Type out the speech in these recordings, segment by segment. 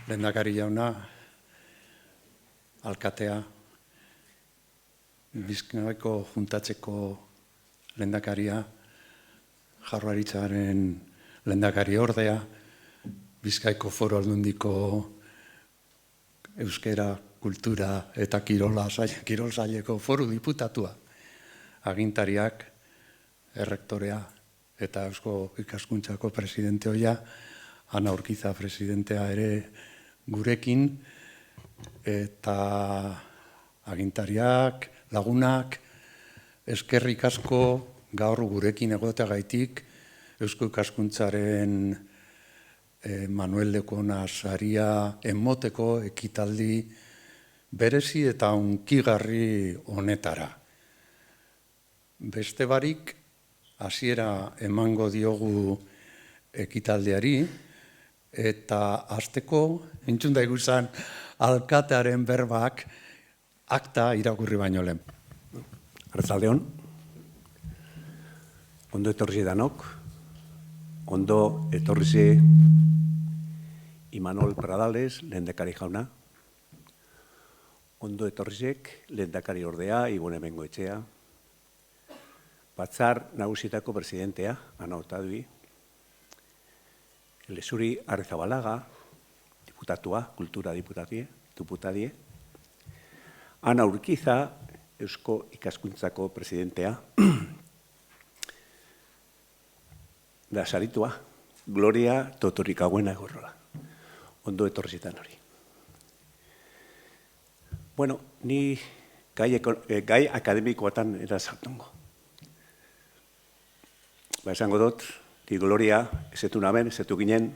lehendakari jauna, alkatea, Bizkaiko juntatzeko lehendakaria, Jaurlaritzaren lehendakari ordea, Bizkaiko Foru Aldundiko euskera, kultura eta kirol saileko foru diputatua, agintariak, errektorea eta Eusko Ikaskuntzako presidente hoia, Ana Urkiza presidentea ere gurekin, eta agintariak, lagunak, eskerrik asko gaur gurekin egoteagaitik Eusko Ikaskuntzaren Manuel Lekona saria emoteko ekitaldi berezi eta hunkigarri honetara. Beste barik, hasiera emango diogu ekitaldiari, eta hasteko entzun daiguzan alkatearen berbak akta irakurri baino lehen. Arratsaldeon, ondo etorri danok, ondo etorri Imanol Pradales, lehendakari jauna, ondo etorrizek lehendakari ordea, Ibone Bengoetxea, Batzar Nagusietako presidentea, Ana Otadui, Lezuri Arrizabalaga, diputatua, kultura diputadie, Ana Urkiza, Eusko Ikaskuntzako presidentea, da saritua, Gloria Totorikaguena egorrola. Ondo etorrizitan hori. Bueno, ni gai akademikoatan erazartungo. Esango dut, di Gloria ezetu naben, ezetu ginen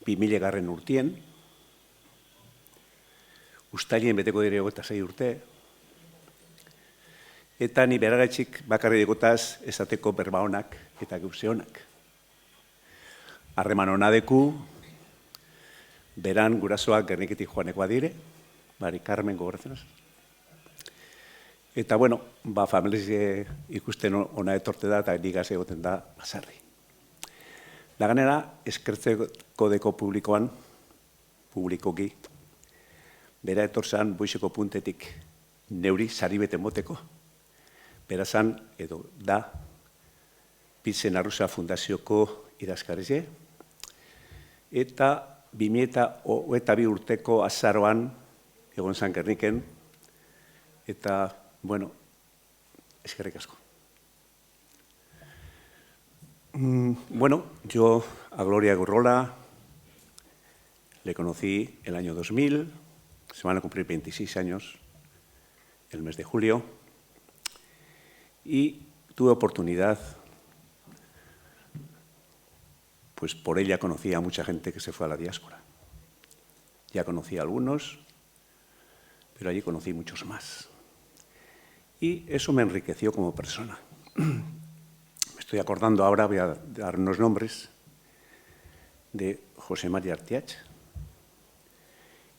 2000 urtien, ustailien beteko dire 26 urte, eta ni beragatxik bakarri digotaz esateko berba honak eta gauze honak. Harreman hona deku, beran gurasoak Gerniketik joanekoa dire, bari Carmen gogoratzen. Eta, bueno, familiz ikusten ona etorte da eta nigaz egoten da basarri. Da ganera, eskertzeko deko publikoki, bera etorzan boixeko puntetik neuri sari bete moteko, bera zan, edo da, Pitzen Arruza Fundazioko idazkarize, eta 2022 urteko azaroan egon zan Gerniken, eta, bueno, eskerrik asko. Bueno, yo a Gloria Egorrola le conocí el año 2000, se van a cumplir 26 años el mes de julio, y tuve oportunidad, pues por ella conocí a mucha gente que se fue a la diáspora. Ya conocí a algunos, pero allí conocí muchos más. Y eso me enriqueció como persona. Me estoy acordando ahora, voy a dar unos nombres, de José María Artiach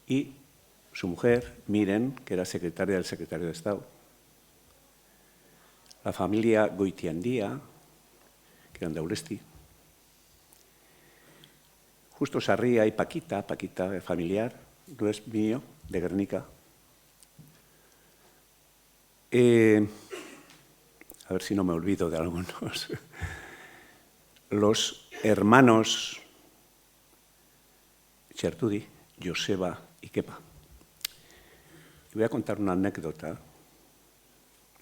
y su mujer, Miren, que era secretaria del secretario de Estado. La familia Goitiandía, que eran de Aulesti. Justo Sarria y Paquita familiar, no es mío, de Guernica. A ver si no me olvido de algunos. Los hermanos Chertudi, Joseba y Kepa. Y voy a contar una anécdota,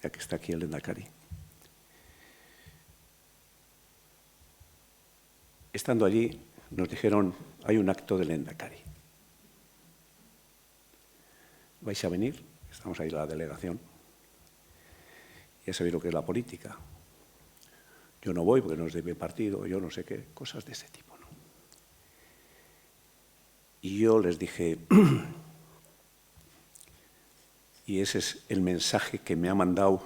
ya que está aquí el lehendakari. Estando allí, nos dijeron, hay un acto del lehendakari. ¿Vais a venir? Estamos ahí la delegación. Ya sabéis lo que es la política. Yo no voy porque no es de mi partido, yo no sé qué, cosas de ese tipo, ¿no? Y yo les dije, y ese es el mensaje que me ha mandado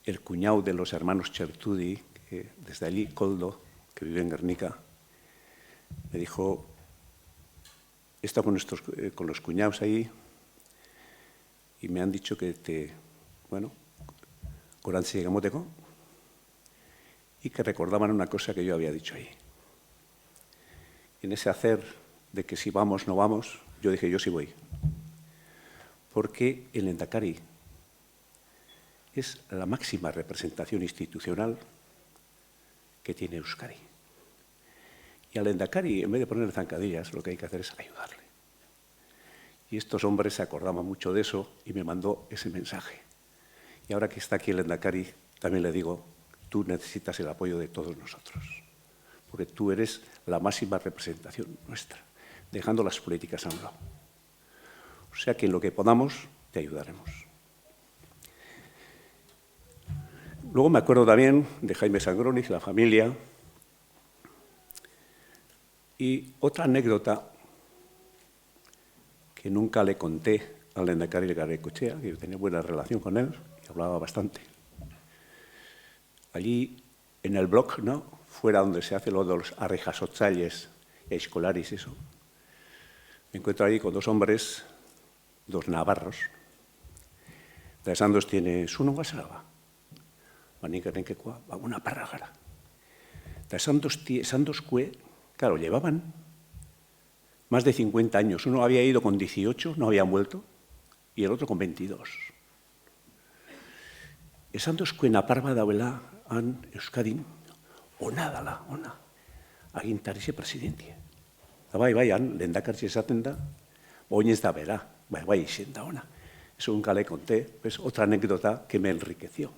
el cuñado de los hermanos Chertudi, que desde allí, Coldo, que vive en Guernica, me dijo, he estado con los cuñados ahí y me han dicho que bueno, gorantzi egamoteko, y que recordaban una cosa que yo había dicho ahí. En ese hacer de que si vamos, no vamos, yo dije, yo sí voy. Porque el Lehendakari es la máxima representación institucional que tiene Euskadi. Y al Lehendakari, en vez de ponerle zancadillas, lo que hay que hacer es ayudarle. Y estos hombres se acordaban mucho de eso y me mandó ese mensaje. Y ahora que está aquí el Lehendakari, también le digo, tú necesitas el apoyo de todos nosotros, porque tú eres la máxima representación nuestra, dejando las políticas a un lado. O sea que en lo que podamos, te ayudaremos. Luego me acuerdo también de Jaime Sangroniz, la familia, y otra anécdota que nunca le conté al Lehendakari Garaikoetxea, que yo tenía buena relación con él y hablaba bastante. Allí, en el blog, ¿no?, fuera donde se hace lo de los arrejasotzalles y escolaris, eso, me encuentro ahí con dos hombres, dos navarros. Da esan dos tiene zuno guasaraba. Manikernenkekoa, una parragara. Da esan dos cue, claro, llevaban más de 50 años. Uno había ido con 18, no habían vuelto, y el otro con 22. Esan dos cue naparba dauela han Euskadin, ona dala, ona, agintarixe presidentie. Bai, han, lehendakaritxe esaten da, oinez da bera, bai, izen da ona. Eso nunca le conté, pues otra anécdota que me enriqueció.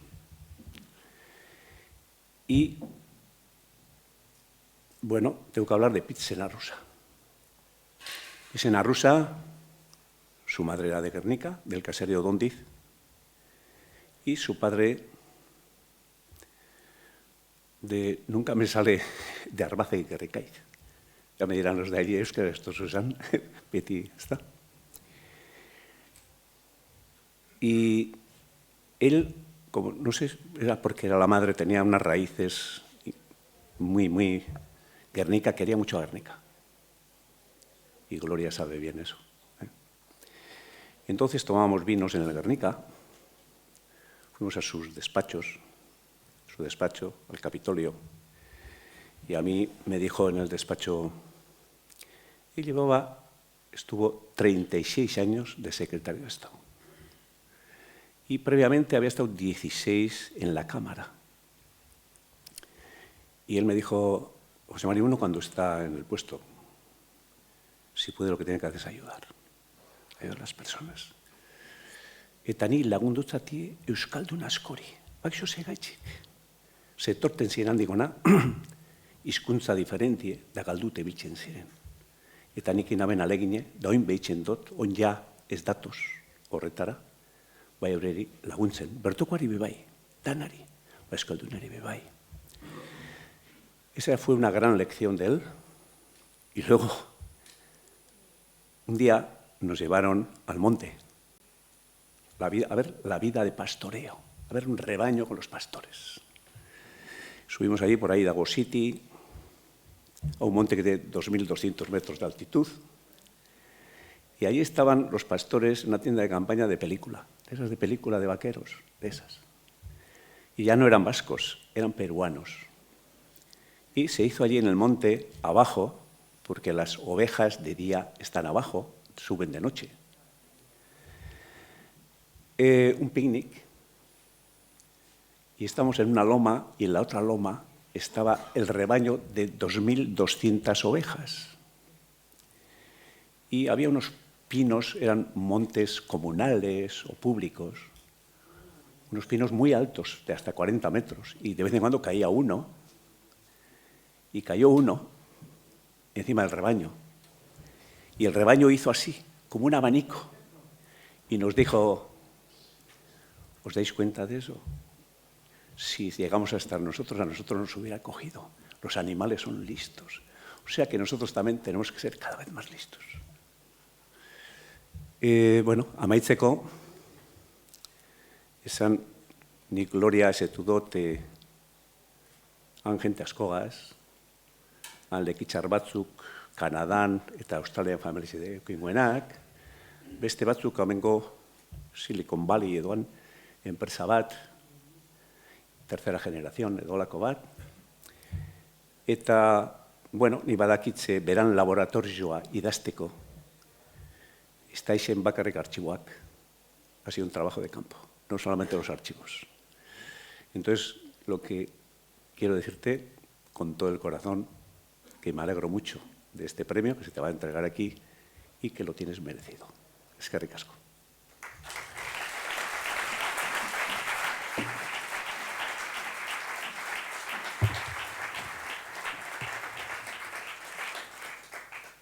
Y, bueno, tengo que hablar de Pit Senarrusa. Senarrusa, su madre era de Guernica, del caserío Dondiz, y su padre de, nunca me sale, de Arbace y Guerricaiz. Ya me dirán los de allí, es que estos usan, Peti está. Y él, como no sé, era porque era la madre, tenía unas raíces muy... Guernica, quería mucho a Guernica. Y Gloria sabe bien eso. Entonces tomábamos vinos en el Guernica, fuimos a sus despachos, su despacho, al Capitolio, y a mí me dijo en el despacho, él estuvo 36 años de secretario de Estado. Y previamente había estado 16 en la Cámara. Y él me dijo, José María, uno cuando está en el puesto, si puede, lo que tiene que hacer es ayudar a las personas. Eta ni lagundutzati euskaldun askori. Bakixo segaitxik. Zetorten ziren handik ona, hizkuntza diferentie da galdute biltzen ziren. Eta nik inaben alegine, da oin behitzen dut, oin ja ez datoz horretara, bai horreri laguntzen. Bertokoari bebai, danari, bai euskaldunari bebai. Esa fue una gran lección de él. Y luego, un día nos llevaron al monte, a ver la vida de pastoreo, a ver un rebaño con los pastores. Subimos ahí, por ahí, Dago City, a un monte que tiene 2.200 metros de altitud, y ahí estaban los pastores en una tienda de campaña de película, de esas de película de vaqueros, de esas. Y ya no eran vascos, eran peruanos. Y se hizo allí en el monte, abajo, porque las ovejas de día están abajo, suben de noche. Un picnic. Y estamos en una loma, y en la otra loma estaba el rebaño de 2.200 ovejas. Y había unos pinos, eran montes comunales o públicos, unos pinos muy altos, de hasta 40 metros, y de vez en cuando caía uno, y cayó uno encima del rebaño. Y el rebaño hizo así, como un abanico, y nos dijo, ¿os dais cuenta de eso? Si llegamos a estar nosotros, a nosotros nos hubiera cogido. Los animales son listos. O sea que nosotros también tenemos que ser cada vez más listos. Bueno, amaitzeko, esan nik Gloria esetu dut han jente askogaz, han lekitxar batzuk, Kanadan eta Australian familia kinguenak, beste batzuk amengo Silicon Valley edoan enpresa bat, tercera generación edolako bat, eta bueno, ni badakitze beran laboratorioa idazteko, ez da izen bakarrik artxiboak, ha sido un trabajo de campo, no solamente los archivos. Entonces, lo que quiero decirte con todo el corazón, que me alegro mucho de este premio que se te va a entregar aquí y que lo tienes merecido. Eskerrik asko.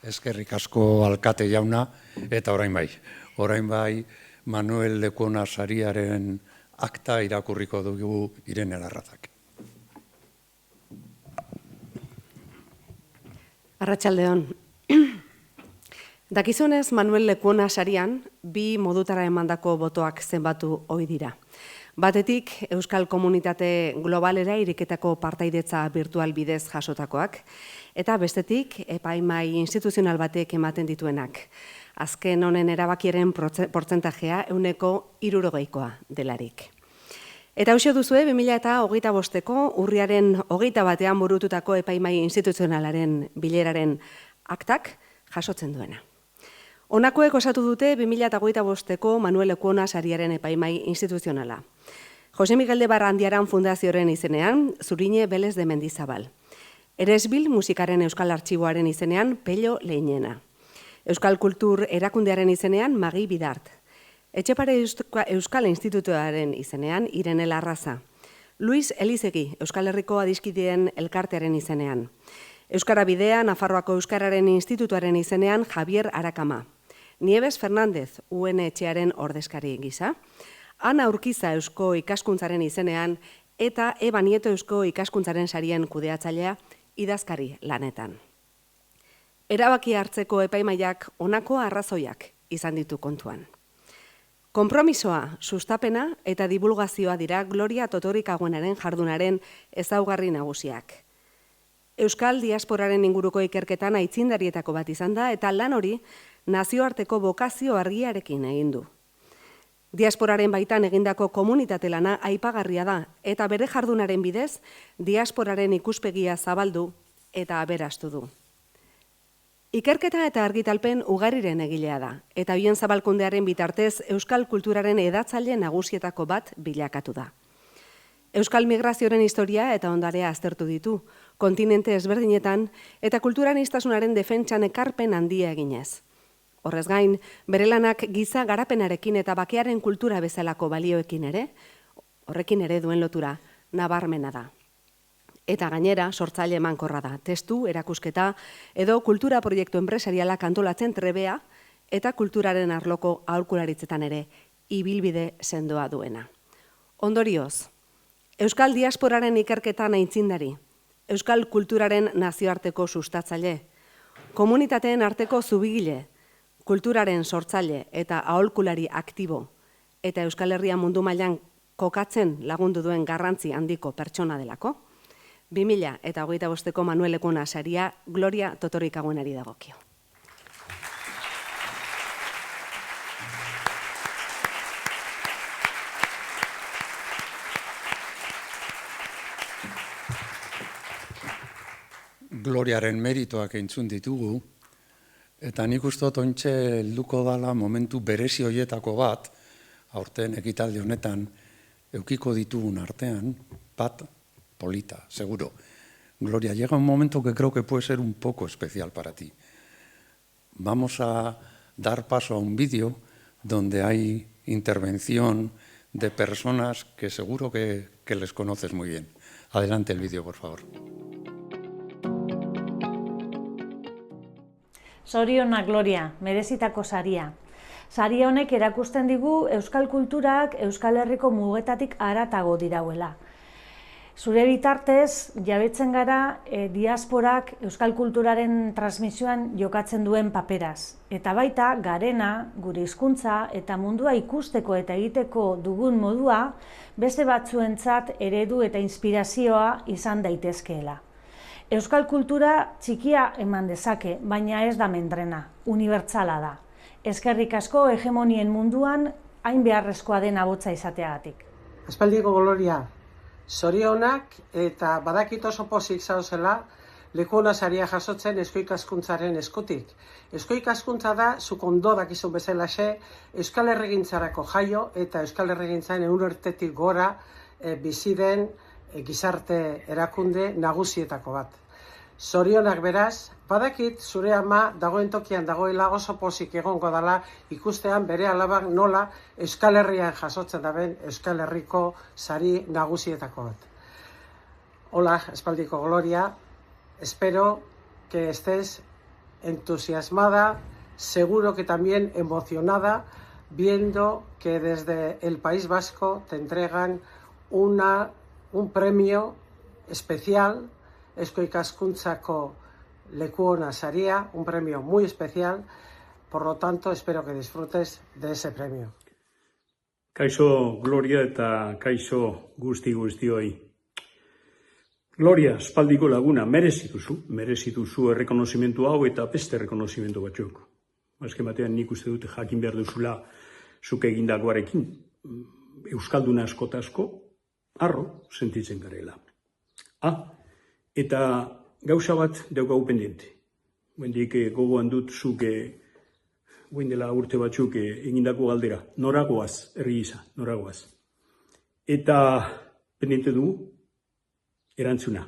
Eskerrik asko alkate jauna, eta orain bai, Manuel Lekuona sariaren akta irakurriko dugu Irene Larrazak. Arratsaldeon. Dakizunez, Manuel Lekuona sarian, bi modutara emandako botoak zenbatu ohi dira. Batetik, Euskal Komunitate Globalera iriketako partaidetza virtual bidez jasotakoak, eta bestetik, epaimai instituzional batek ematen dituenak. Azken honen erabakiaren portzentajea 60%koa delarik. Eta hauxe duzue, 2025ko urriaren 21 burututako epaimai instituzionalaren bileraren aktak jasotzen duena. Honakoek osatu dute 2025ko Manuel Lekuona sariaren epaimai instituzionala. Jose Miguel de Barrandiaran Fundazioaren izenean, Zurine Belez de Mendizabal. Eresbil musikaren Euskal Artxiboaren izenean, Pello Leinena. Euskal Kultur Erakundearen izenean, Magi Bidart. Etxepare Euskal Institutuaren izenean, Irene Larraza. Luis Elizegi, Euskal Herriko Adiskideen Elkartearen izenean. Euskara Bidea, Nafarroako Euskararen Institutuaren izenean, Javier Arakama. Nieves Fernández, UNHaren ordezkari gisa. Ana Urquiza, Eusko Ikaskuntzaren izenean, eta Eba Nieto, Eusko Ikaskuntzaren sarien kudeatzailea, idazkari lanetan. Erabaki hartzeko epaimaiak honako arrazoiak izan ditu kontuan. Konpromisoa, sustapena eta divulgazioa dira Gloria Totorikaguenaren jardunaren ezaugarri nagusiak. Euskal diasporaren inguruko ikerketan aitzindarietako bat izan da eta lan hori nazioarteko bokazio argiarekin egin du. Diasporaren baitan egindako komunitate lana aipagarria da eta bere jardunaren bidez diasporaren ikuspegia zabaldu eta aberastu du. Ikerketa eta argitalpen ugariren egilea da, eta bien zabalkundearen bitartez euskal kulturaren edatzaile nagusietako bat bilakatu da. Euskal migrazioaren historia eta ondarea aztertu ditu, kontinente ezberdinetan eta kulturaniztasunaren defentsan ekarpen handia eginez. Horrez gain, bere lanak giza garapenarekin eta bakearen kultura bezalako balioekin ere, horrekin ere duen lotura, nabarmena da. Eta gainera, sortzaile emankorra da, testu, erakusketa, edo kultura proiektu enpresarialak antolatzen trebea, eta kulturaren arloko aholkularitzetan ere, ibilbide sendoa duena. Ondorioz, Euskal diasporaren ikerketan aitzindari, Euskal kulturaren nazioarteko sustatzaile, komunitateen arteko zubigile, kulturaren sortzaile eta aholkulari aktibo, eta Euskal Herria mundu mailan kokatzen lagundu duen garrantzi handiko pertsona delako, 2025ko Manuel Lekuona saria Gloria Totorikaguenari dagokio. Gloriaren meritoak entzun ditugu, eta nik uste dut ontxe helduko dala momentu berezi horietako bat, aurten ekitaldi honetan, eukiko ditugun artean, bat polita, seguro. Gloria, llega un momento que creo que puede ser un poco especial para ti. Vamos a dar paso a un vídeo donde hay intervención de personas que seguro que les conoces muy bien. Adelante el vídeo, por favor. Zorionak, Gloria, merezitako saria. Sari honek erakusten digu euskal kulturak Euskal Herriko mugetatik haratago dirauela. Zure bitartez, jabetzen gara diasporak euskal kulturaren transmisioan jokatzen duen paperaz. Eta baita, garena, gure hizkuntza eta mundua ikusteko eta egiteko dugun modua, beste batzuentzat eredu eta inspirazioa izan daitezkeela. Euskal kultura txikia eman dezake, baina ez da mendrena, unibertsala da. Eskerrik asko hegemonien munduan hain beharrezkoa den ahotsa izateagatik. Aspaldiko Gloria, zorionak eta badakit oso pozik zauzela, leku ona saria jasotzen Eusko Ikaskuntzaren eskutik. Eusko Ikaskuntza da, zuk ondo dakizun bezalaxe, Euskal Herrigintzarako jaio eta Euskal Herrigintzaren 100 urtetik gora bizi den gizarte erakunde nagusietako bat. Zorionak beraz, badakit zure ama dagoen tokian dagoela oso pozik egongo dela ikustean bere alabak nola Euskal Herrian jasotzen daben Euskal Herriko sari nagusietako bat. Hola, espaldiko Gloria, espero que estés entusiasmada, seguro que también emocionada, viendo que desde el País Vasco te entregan un premio especial, Eusko Ikaskuntzako leku ona saria, un premio muy especial, por lo tanto espero que disfrutes de ese premio. Kaixo Gloria eta kaixo guztioi. Gloria, espaldiko laguna, merezi duzu errekonozimentu hau eta beste errekonozimentu batzuk. Azken batean nik uste dut jakin behar duzula zuk egindakoarekin. Euskalduna asko eta asko, harro sentitzen garela. Eta gauza bat daukau pendiente. Bendik gogoan dut zuk guen dela urte batzuk egindako galdera. Noragoaz, herri gisa, noragoaz. Eta pendiente dugu erantzuna.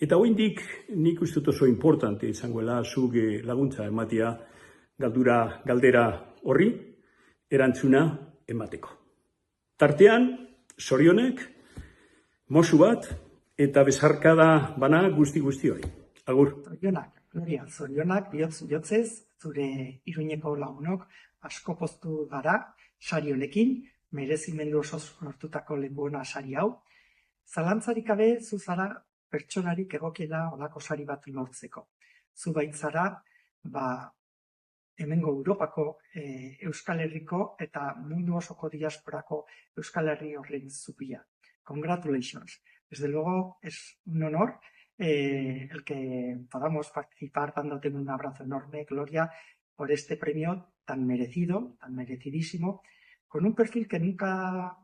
Eta hoindik nik uste dut oso importante izangoela zuk laguntza ematia galdera horri erantzuna emateko. Tartean, zorionek, mosu bat, eta bezarkada bana guztioi. Agur. Zorionak, Gloria, zorionak, bihotzez, zure Iruñeko lagunok asko poztu gara, sari honekin, merezimendu oso lortutako leku ona sari hau. Zalantzarik gabe, zu zara pertsonarik egokiena olako sari bat lortzeko. Zu baitzara, hemengo Europako Euskal Herriko eta mundu osoko diasporako Euskal Herri horren zupia. Congratulations. Desde luego es un honor el que podamos participar dándote un abrazo enorme, Gloria, por este premio tan merecido, tan merecidísimo, con un perfil que nunca,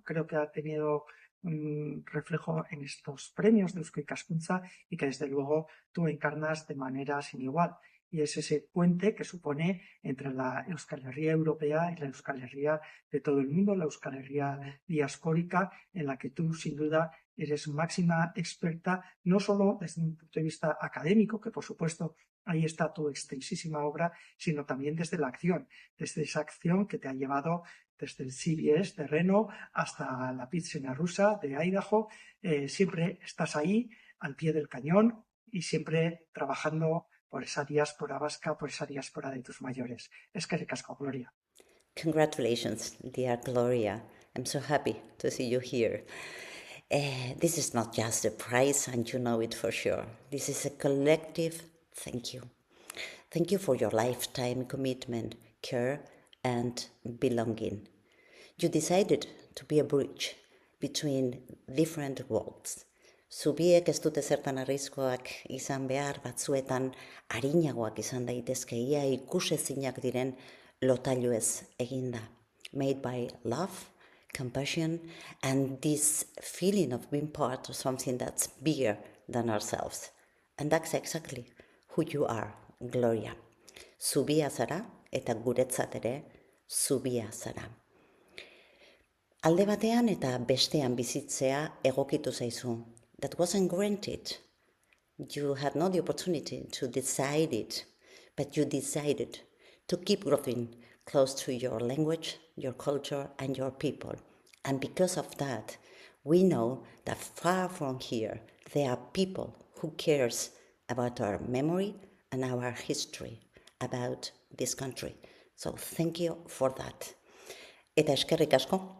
creo que ha tenido un reflejo en estos premios de Eusko Ikaskuntza y que desde luego tú encarnas de manera sin igual. Y es ese puente que supone entre la Euskal Herria europea y la Euskal Herria de todo el mundo, la Euskal Herria diaspórica, en la que tú sin duda eres máxima experta, no solo desde un punto de vista académico, que por supuesto ahí está tu extensísima obra, sino también desde la acción, desde esa acción que te ha llevado desde el CBS de Reno hasta la Pizzeria Rusa de Idaho. Siempre estás ahí, al pie del cañón y siempre trabajando por esa diáspora vasca, por esa diáspora de tus mayores. Eskerrik asko, Gloria. Congratulations, dear Gloria. I'm so happy to see you here. This is not just a prize, and you know it for sure. This is a collective thank you. Thank you for your lifetime commitment, care, and belonging. You decided to be a bridge between different worlds. Zubiek ez dute zertan arrizkoak izan behar, batzuetan arinagoak izan daitezke, ia ikusezinak diren lotailuez eginda. Made by love, compassion, and this feeling of being part of something that's bigger than ourselves. And that's exactly who you are, Gloria. Zubia zara, eta guretzat ere, zubia zara. Alde batean eta bestean bizitzea egokitu zaizu. That wasn't granted. You had not the opportunity to decide it, but you decided to keep growing close to your language, your culture, and your people. And because of that, we know that far from here, there are people who cares about our memory and our history, about this country. So thank you for that. Eta eskerrik asko.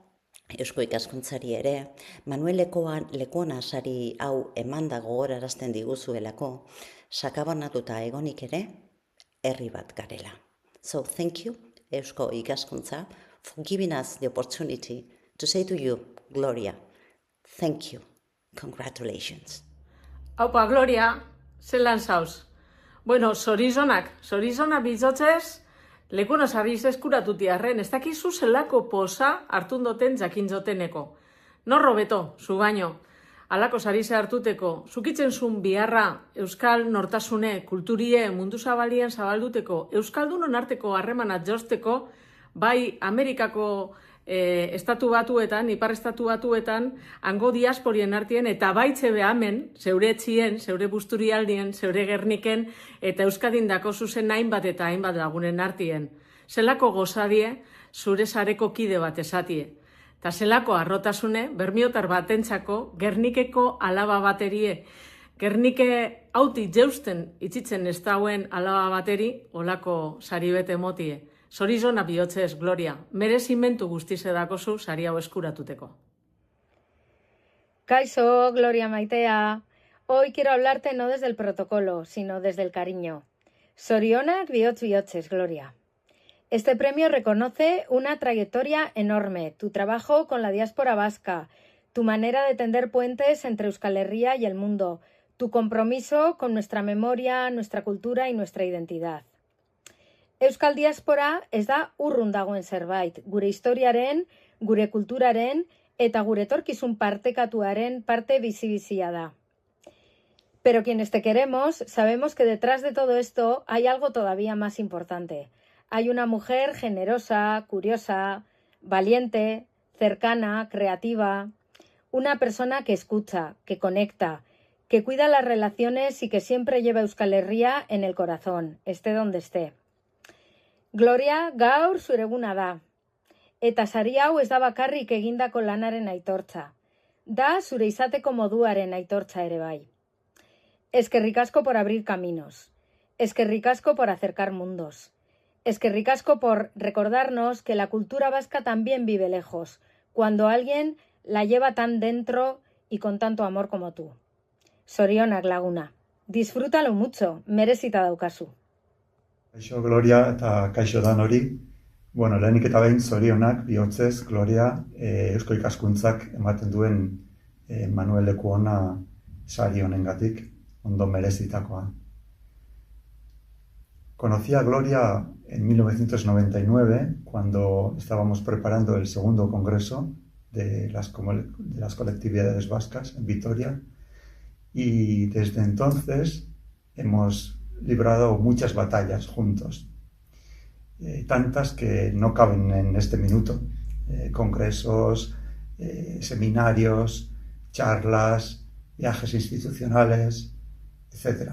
Eusko Ikaskuntzari ere, Manuel Lekuona sari hau emanda gogorarazten diguzuelako, sakabanatuta egonik ere, herri bat garela. So thank you, Eusko Ikaskuntza, for giving us the opportunity to say to you, Gloria, thank you, congratulations. Aupa, Gloria, zelan zauz. Bueno, zorizonak bizotzez, Lekuona sarriz eskuratuti arren, ez dakizu zelako posa hartun doten jakintzoteneko. Norro beto, zu baino. alako sari hartuteko, zukitzen zuen biharra euskal nortasune, kulturie, mundu zabalien zabalduteko, euskaldunon arteko harremanat josteko, bai Amerikako estatu batuetan, ipar estatu batuetan, hango diasporien artien, eta baitze behamen, zeure etxien, zeure busturialdien, zeure Gerniken, eta Euskadin dako zuzen hainbat eta hainbat lagunen artien. Zelako gozadie, zure sareko kide bat esatie. Eta zelako arrotasune, bermiotar batentzako, Gernikeko alaba baterie, Gernike hauti jeusten itzitzen ez dauen alaba bateri, olako sari bete motie. Zorizona bihotzez, Gloria, merezimentu guztize dakozu sari hau eskuratuteko. Kaixo, Gloria Maitea. Hoy quiero hablarte no desde el protocolo, sino desde el cariño. Zorionak bihotzez, Gloria. Este premio reconoce una trayectoria enorme, tu trabajo con la diáspora vasca, tu manera de tender puentes entre Euskal Herria y el mundo, tu compromiso con nuestra memoria, nuestra cultura y nuestra identidad. Euskal diaspora ez da urrun dagoen zerbait, gure historiaren, gure kulturaren eta gure etorkizun partekatuaren parte bizi-bizia da. Pero quienes te queremos sabemos que detrás de todo esto hay algo todavía más importante. Hay una mujer generosa, curiosa, valiente, cercana, creativa, una persona que escucha, que conecta, que cuida las relaciones y que siempre lleva Euskal Herria en el corazón, esté donde esté. Gloria, gaur zure eguna da. Eta sari hau ez da bakarrik egindako lanaren aitortza. Da zure izateko moduaren aitortza ere bai. Eskerrik asko por abrir caminos. Eskerrik asko por acercar mundos. Eskerrik asko por recordarnos que la cultura vasca también vive lejos, cuando alguien la lleva tan dentro y con tanto amor como tú. Zorionak laguna. Disfrútalo mucho, merezita daukazu. Kaixo Gloria eta kaixo danori. Bueno, lehenik eta behin zorionak bihotzez, Gloria, Eusko Ikaskuntzak ematen duen Manuel Lekuona sari honengatik, ondo merezitakoa. Conocí a Gloria en 1999, cuando estábamos preparando el segundo congreso de las colectividades vascas en Vitoria, y desde entonces hemos librado muchas batallas juntos, tantas que no caben en este minuto, congresos, seminarios, charlas, viajes institucionales, etc.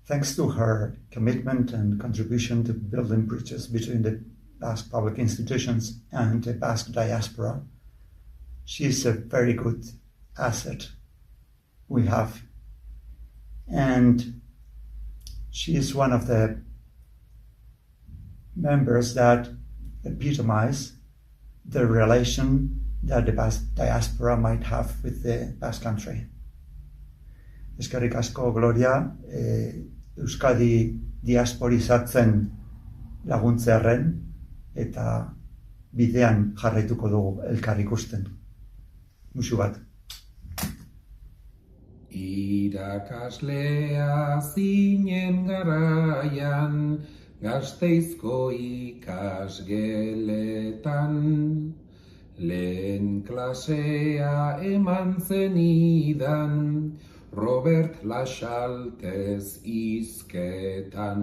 Thanks to her commitment and contribution to building bridges between the Basque public institutions and the Basque diaspora, she is a very good asset we have. And she is one of the members that epitomize the relation that the Basque diaspora might have with the Basque country. Eskerrik asko, Gloria, Euskadi diasporizatzen laguntzearren eta bidean jarraituko dugu elkar ikusten. Musu bat. Irakaslea zinen garaian, Gasteizko ikasgeletan, lehen klasea eman zenidan, Robert Laxaltez izketan.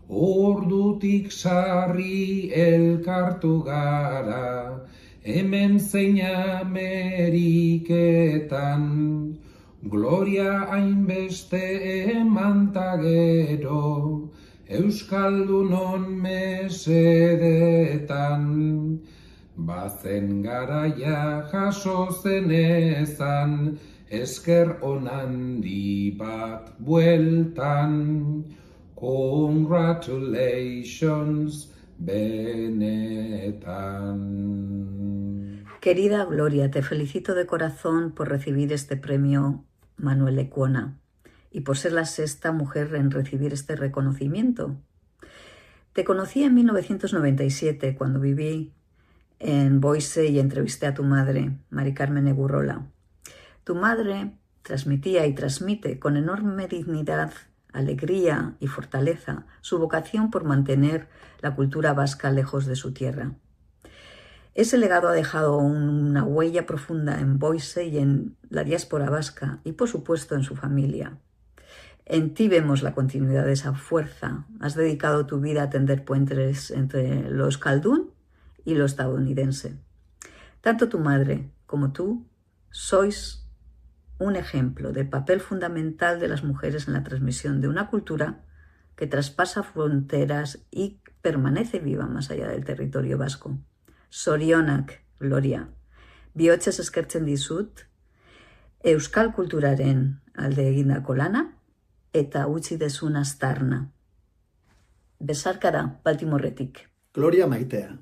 Ordutik sarri elkartu gara, hemen zein Ameriketan. Gloria hainbeste eman ta gero, Euskaldunon mesedetan. Bazen garaia jaso zenezan, esker onandi bat bueltan. Congratulations, benetan. Querida Gloria, te felicito de corazón por recibir este premio Manuel Lekuona y por ser la sexta mujer en recibir este reconocimiento. Te conocí en 1997 cuando viví en Boise y entrevisté a tu madre, Mari Carmen Egurrola. Tu madre transmitía y transmite con enorme dignidad, alegría y fortaleza su vocación por mantener la cultura vasca lejos de su tierra. Ese legado ha dejado una huella profunda en Boise y en la diáspora vasca y, por supuesto, en su familia. En ti vemos la continuidad de esa fuerza. Has dedicado tu vida a tender puentes entre lo euskaldun y lo estadounidense. Tanto tu madre como tú sois un ejemplo del papel fundamental de las mujeres en la transmisión de una cultura que traspasa fronteras y permanece viva más allá del territorio vasco. Zorionak, Gloria, bihotzez eskertzen dizut, euskal kulturaren alde egindako lana, eta utzi dezun aztarna. Besarkada, Baltimorretik. Gloria maitea.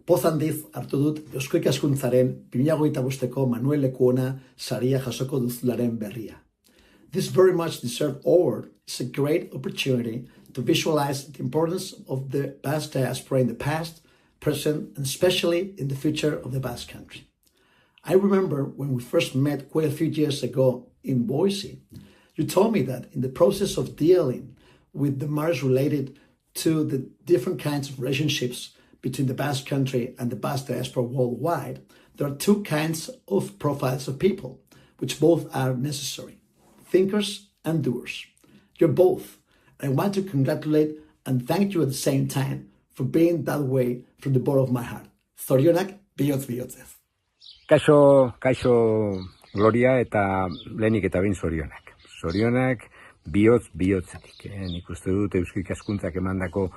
Poz handiz hartu dut Eusko Ikaskuntzaren 2025ko Manuel Lekuona saria jasoko duzularen berria. This very much deserved award is a great opportunity to visualize the importance of the Basque diaspora in the past, present, and especially in the future of the Basque country. I remember when we first met quite a few years ago in Boise, you told me that in the process of dealing with the matters related to the different kinds of relationships between the Basque country and the Basque diaspora worldwide, there are two kinds of profiles of people, which both are necessary, thinkers and doers. You're both. And I want to congratulate and thank you at the same time for being that way from the bottom of my heart. Zorionak, bihotz bihotzez. Kaixo Gloria eta lehenik eta behin zorionak. Zorionak bihotzetik. Nik uste dut Eusko Ikaskuntzak emandako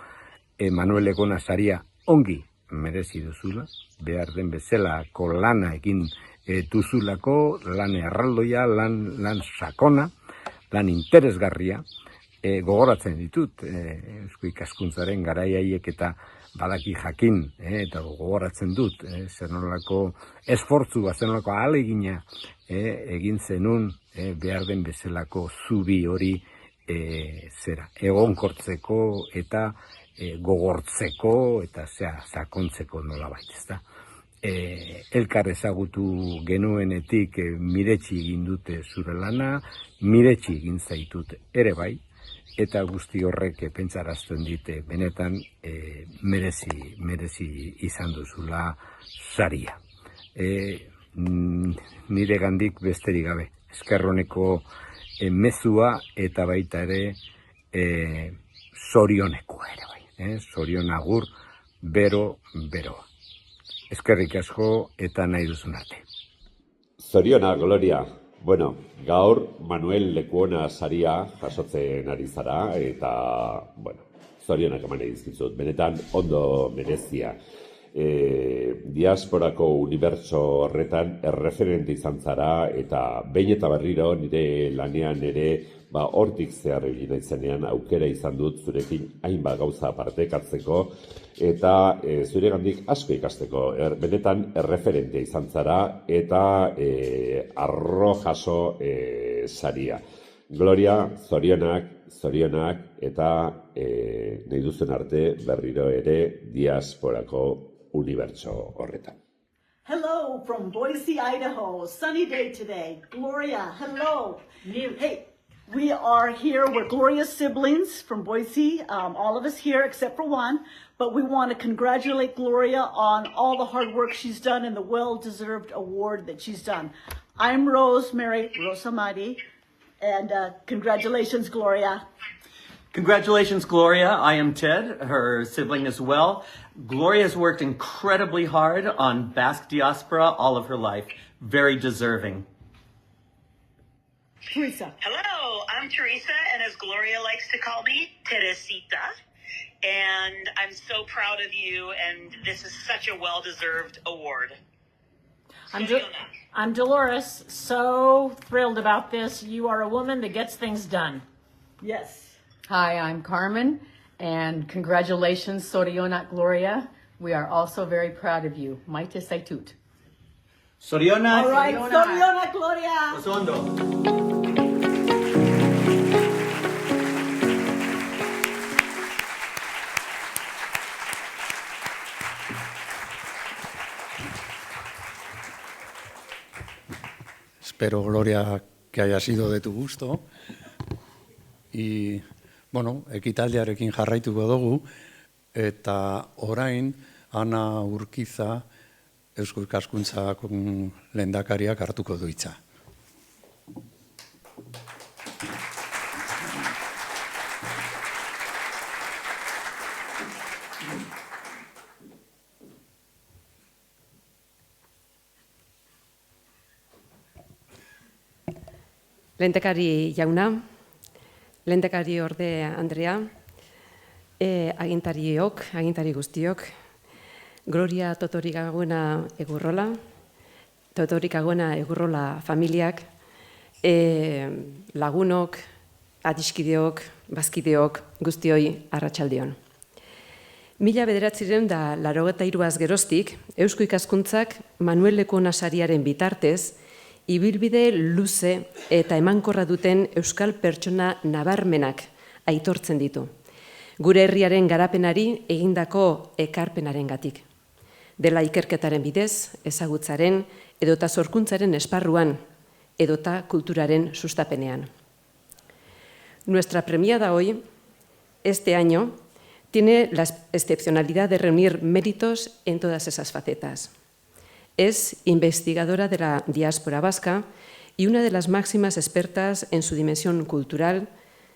Manuel Lekuona saria ongi merezi duzula, behar den bezalako lana egin duzulako, lan erraldoia, lan sakona, lan interesgarria, gogoratzen ditut Eusko Ikaskuntzaren garaiaiek eta badaki jakin, eta gogoratzen dut, zer nolako esfortzu, zer nolako ahalegina egin zenun behar den bezalako zubi hori egonkortzeko eta gogortzeko eta sakontzeko nolabait, ezta. Elkar ezagutu genuenetik miretsi egin dute zure lana, miretsi egin zaitut ere bai, eta guzti horrek pentsarazten dite benetan merezi izan duzula saria. Nire gandik besterik gabe, eskerroneko mezua eta baita ere zorionekoa ere bai. Zorion agur, bero. Eskerrik asko eta nahi duzun arte. Zoriona, Gloria. Bueno, gaur Manuel Lekuona saria jasotzen ari zara eta, bueno, zorionak eman edizkizut. Benetan ondo merezia. Diasporako unibertso horretan erreferente izan zara eta behin eta berriro nire lanean ere hortik zehar egin naizenean aukera izan dut zurekin hainbat gauza partekatzeko eta zuregandik asko ikasteko. Benetan erreferente izan zara eta arro jaso saria. Gloria, zorionak eta nahi duzen arte berriro ere diasporako unibertso horretan. Hello from Boise, Idaho. Sunny day today. Gloria, hello. Hey, we are here. We're Gloria's siblings from Boise. All of us here except for one. But we want to congratulate Gloria on all the hard work she's done and the well-deserved award that she's done. I'm Rosemary Rosamadi. And congratulations, Gloria. Congratulations, Gloria. I am Ted, her sibling as well. Gloria has worked incredibly hard on Basque diaspora all of her life. Very deserving. Teresa. Hello, I'm Teresa, and as Gloria likes to call me, Teresita. And I'm so proud of you, and this is such a well-deserved award. I'm Dolores, so thrilled about this. You are a woman that gets things done. Yes. Hi, I'm Carmen, and congratulations, Zorionak Gloria. We are also very proud of you. Maite zaitut. Zorionak. All right, Zorionak Gloria. Oso ondo. Espero, Gloria, que haya sido de tu gusto. Y, bueno, ekitaldiarekin jarraituko dugu, eta orain Ana Urkiza Eusko Ikaskuntzako lehendakariak hartuko du hitza. Lehendakari jauna, lehendakari orde Andrea, agintari guztiok, Gloria Totorikagüena Egurrola, familiak, lagunok, adiskideok, bazkideok, guztioi arratsaldeon. 1983 geroztik, Eusko Ikaskuntzak Manuel Lekuona sariaren bitartez, ibilbide luze eta emankorra duten euskal pertsona nabarmenak aitortzen ditu. Gure herriaren garapenari egindako ekarpenarengatik. Dela ikerketaren bidez, ezagutzaren edota sorkuntzaren esparruan, edota kulturaren sustapenean. Nuestra premiada hoy, este año, tiene la excepcionalidad de reunir méritos en todas esas facetas. Es investigadora de la diáspora vasca y una de las máximas expertas en su dimensión cultural,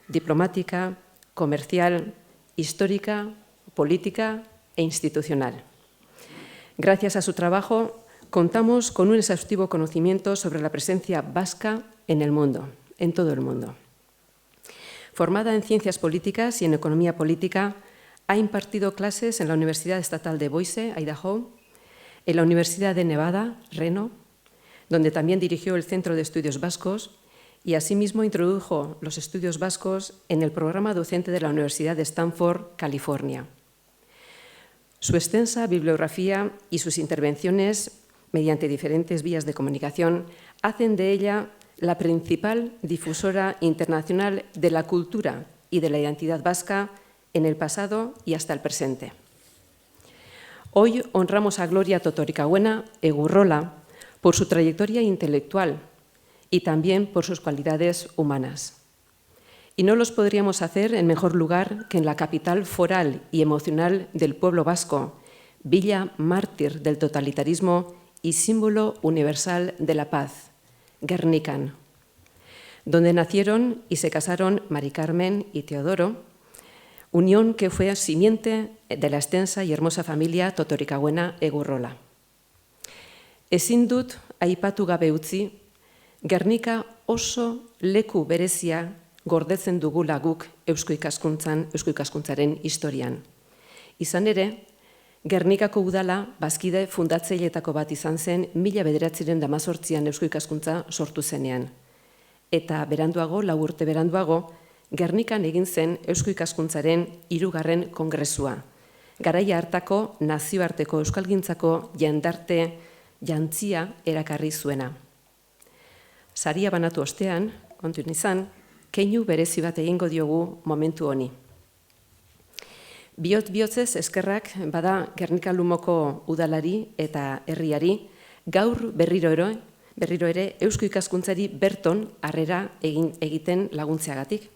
diplomática, comercial, histórica, política e institucional. Gracias a su trabajo, contamos con un exhaustivo conocimiento sobre la presencia vasca en el mundo, en todo el mundo. Formada en Ciencias Políticas y en Economía Política, ha impartido clases en la Universidad Estatal de Boise, Idaho, en la Universidad de Nevada, Reno, donde también dirigió el Centro de Estudios Vascos y asimismo introdujo los estudios vascos en el programa docente de la Universidad de Stanford, California. Su extensa bibliografía y sus intervenciones mediante diferentes vías de comunicación hacen de ella la principal difusora internacional de la cultura y de la identidad vasca en el pasado y hasta el presente. Hoy honramos a Gloria Totorikagüena Egurrola por su trayectoria intelectual y también por sus cualidades humanas. Y no los podríamos hacer en mejor lugar que en la capital foral y emocional del pueblo vasco, villa mártir del totalitarismo y símbolo universal de la paz, Gernikan, donde nacieron y se casaron Mari Carmen y Teodoro, unión que fue simiente de la extensa y hermosa familia Totorikagüena Egurrola. Ezin dut aipatu gabe utzi, Gernika oso leku berezia gordetzen dugula guk Eusko Ikaskuntzaren historian. Izan ere, Gernikako udala bazkide fundatzaileetako bat izan zen 1918an Eusko Ikaskuntza sortu zenean. Eta beranduago, 4 urte beranduago, Gernikan egin zen Eusko Ikaskuntzaren 3. kongresua, garaia hartako nazioarteko euskalgintzako jendarte jantzia erakarri zuena. Saria banatu ostean, kontuen izan, keinu berezi bat egingo diogu momentu honi. Bihotzez eskerrak bada Gernika Lumoko udalari eta herriari gaur berriro ere Eusko Ikaskuntzari berton harrera egiten laguntzeagatik.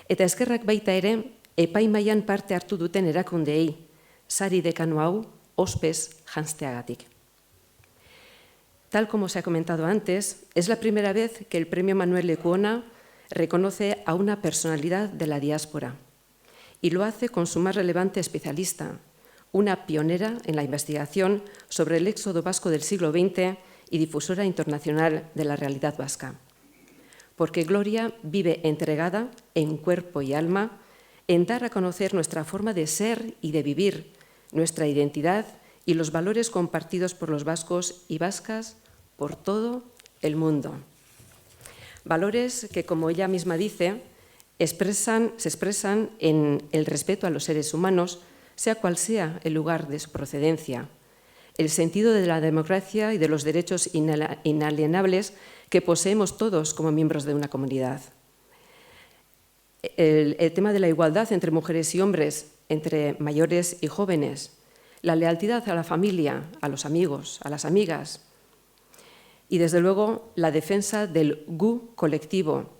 Eta eskerrak baita ere, epaimailan parte hartu duten erakundeei, sari dekano hau, ospez janzteagatik. Tal como se ha comentado antes, es la primera vez que el Premio Manuel Lekuona reconoce a una personalidad de la diáspora y lo hace con su más relevante especialista, una pionera en la investigación sobre el éxodo vasco del siglo XX y difusora internacional de la realidad vasca. Porque Gloria vive entregada en cuerpo y alma en dar a conocer nuestra forma de ser y de vivir, nuestra identidad y los valores compartidos por los vascos y vascas por todo el mundo. Valores que, como ella misma dice, se expresan en el respeto a los seres humanos, sea cual sea el lugar de su procedencia, el sentido de la democracia y de los derechos inalienables que poseemos todos como miembros de una comunidad. El tema de la igualdad entre mujeres y hombres, entre mayores y jóvenes, la lealtad a la familia, a los amigos, a las amigas y, desde luego, la defensa del gu colectivo,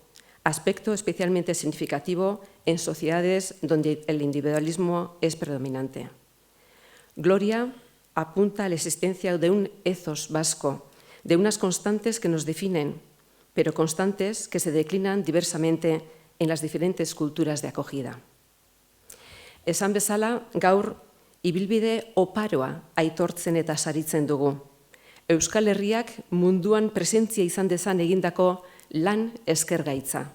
aspecto especialmente significativo en sociedades donde el individualismo es predominante. Gloria apunta a la existencia de un ethos vasco, de unas constantes que nos definen, pero constantes que se declinan diversamente en las diferentes culturas de acogida. Esan bezala, gaur ibilbide oparoa aitortzen eta saritzen dugu. Euskal Herriak munduan presentzia izan dezan egindako lan eskergaitza.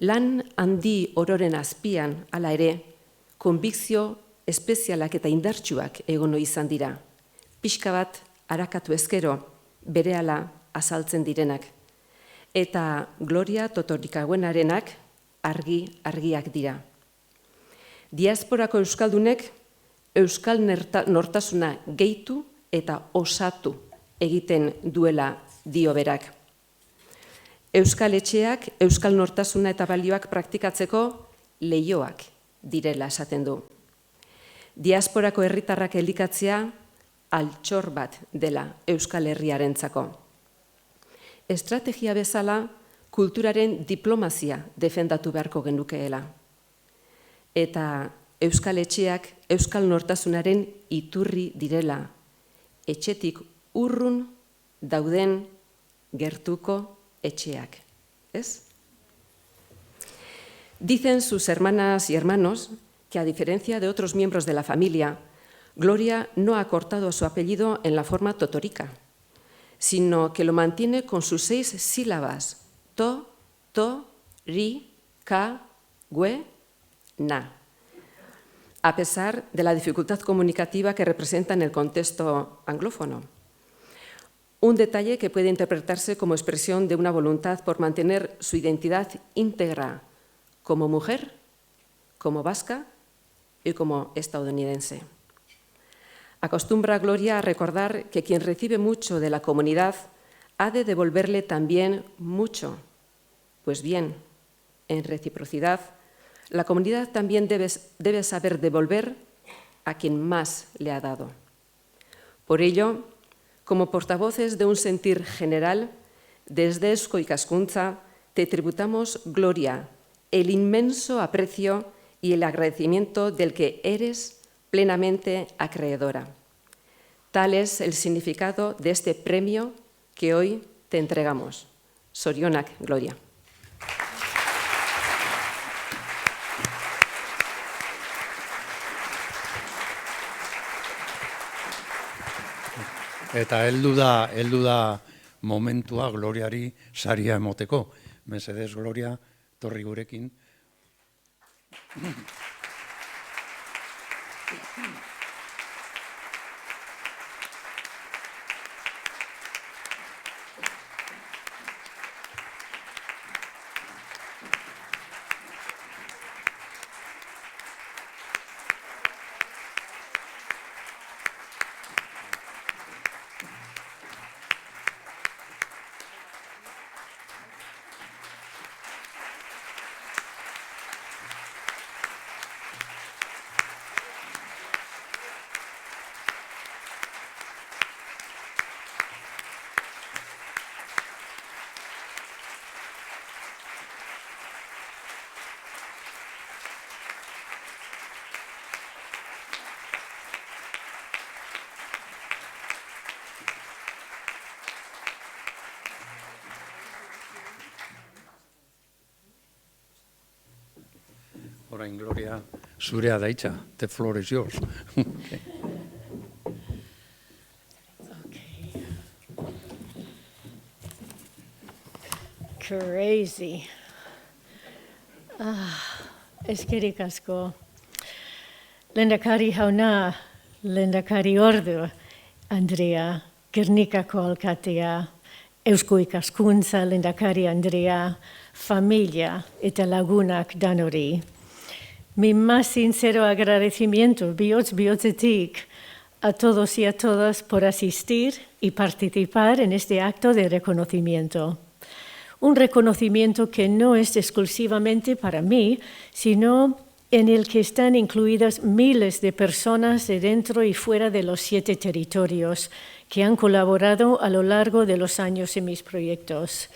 Lan handi ororen azpian, hala ere, konbikzio espezialak eta indartsuak egono izan dira. Pixka bat arakatu ezkero, berehala azaltzen direnak. Eta Gloria Totorikaguenarenak argiak dira. Diasporako euskaldunek euskal nortasuna gehitu eta osatu egiten duela dio berak. Euskal etxeak euskal nortasuna eta balioak praktikatzeko leihoak direla esaten du. Diasporako herritarrak elikatzea altxor bat dela Euskal Herriarentzako. Estrategia bezala kulturaren diplomazia defendatu beharko genukeela. Eta euskal etxeak euskal nortasunaren iturri direla, etxetik urrun dauden gertuko etxeak. ¿Es? Dicen sus hermanas y hermanos que, a diferencia de otros miembros de la familia, Gloria no ha cortado su apellido en la forma totorica, sino que lo mantiene con sus 6 sílabas: to, ri, ka, gue, na, a pesar de la dificultad comunicativa que representa en el contexto anglófono. Un detalle que puede interpretarse como expresión de una voluntad por mantener su identidad íntegra como mujer, como vasca y como estadounidense. Acostumbra Gloria a recordar que quien recibe mucho de la comunidad ha de devolverle también mucho. Pues bien, en reciprocidad, la comunidad también debe saber devolver a quien más le ha dado. Por ello, como portavoces de un sentir general, desde Eusko Ikaskuntza te tributamos, Gloria, el inmenso aprecio y el agradecimiento del que eres plenamente acreedora. Tal es el significado de este premio que hoy te entregamos. Zorionak, Gloria. Eta heldu da momentua Gloriari saria emoteko. Mesedez, Gloria, torri gurekin. Orain, Gloria, zurea daitza. The floor is yours. Crazy. Eskerrik asko. Lehendakari jauna, lehendakari ordu, Andrea, Gernikako alkatea, Eusko Ikaskuntza, lehendakari Andrea, familia eta lagunak danori. Mi más sincero agradecimiento, bihotzetik, a todos y a todas por asistir y participar en este acto de reconocimiento. Un reconocimiento que no es exclusivamente para mí, sino en el que están incluidas miles de personas de dentro y fuera de los 7 territorios que han colaborado a lo largo de los años en mis proyectos.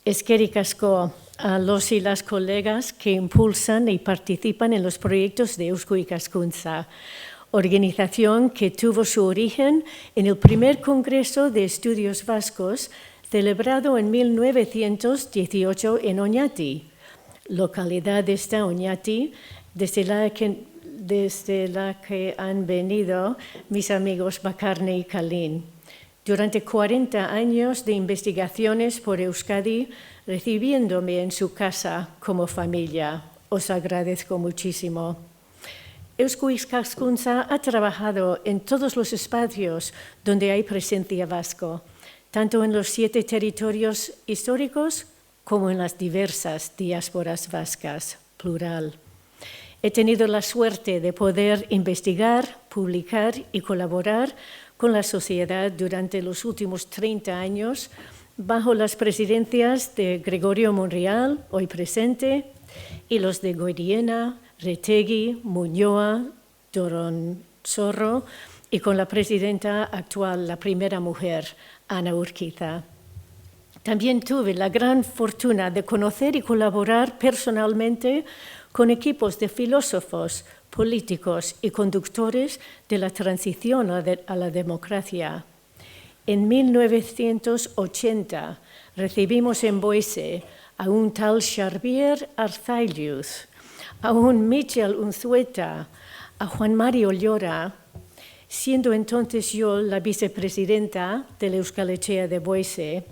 Eskerrik asko a los y las colegas que impulsan y participan en los proyectos de Eusko Ikaskuntza. organización que tuvo su origen en el primer Congreso de Estudios Vascos celebrado en 1918 en Oñati, localidad esta Oñati, desde la que han venido mis amigos Bacarne y Kalin. Durante 40 años de investigaciones por Euskadi, recibiéndome en su casa como familia. Os agradezco muchísimo. Eusko Ikaskuntza ha trabajado en todos los espacios donde hay presencia vasco, tanto en los 7 territorios históricos como en las diversas diásporas vascas, plural. He tenido la suerte de poder investigar, publicar y colaborar con la sociedad durante los últimos 30 años bajo las presidencias de Gregorio Monreal, hoy presente, y los de Goiriena, Retegui, Muñoa, Doronsoro, y con la presidenta actual, la primera mujer, Ana Urquiza. También tuve la gran fortuna de conocer y colaborar personalmente con equipos de filósofos, políticos y conductores de la transición a la democracia. En 1980 recibimos en Boise a un tal Xavier Arzayuz, a un Michel Unzueta, a Juan Mario Llora, siendo entonces yo la vicepresidenta de la Euskal Etxea de Boise,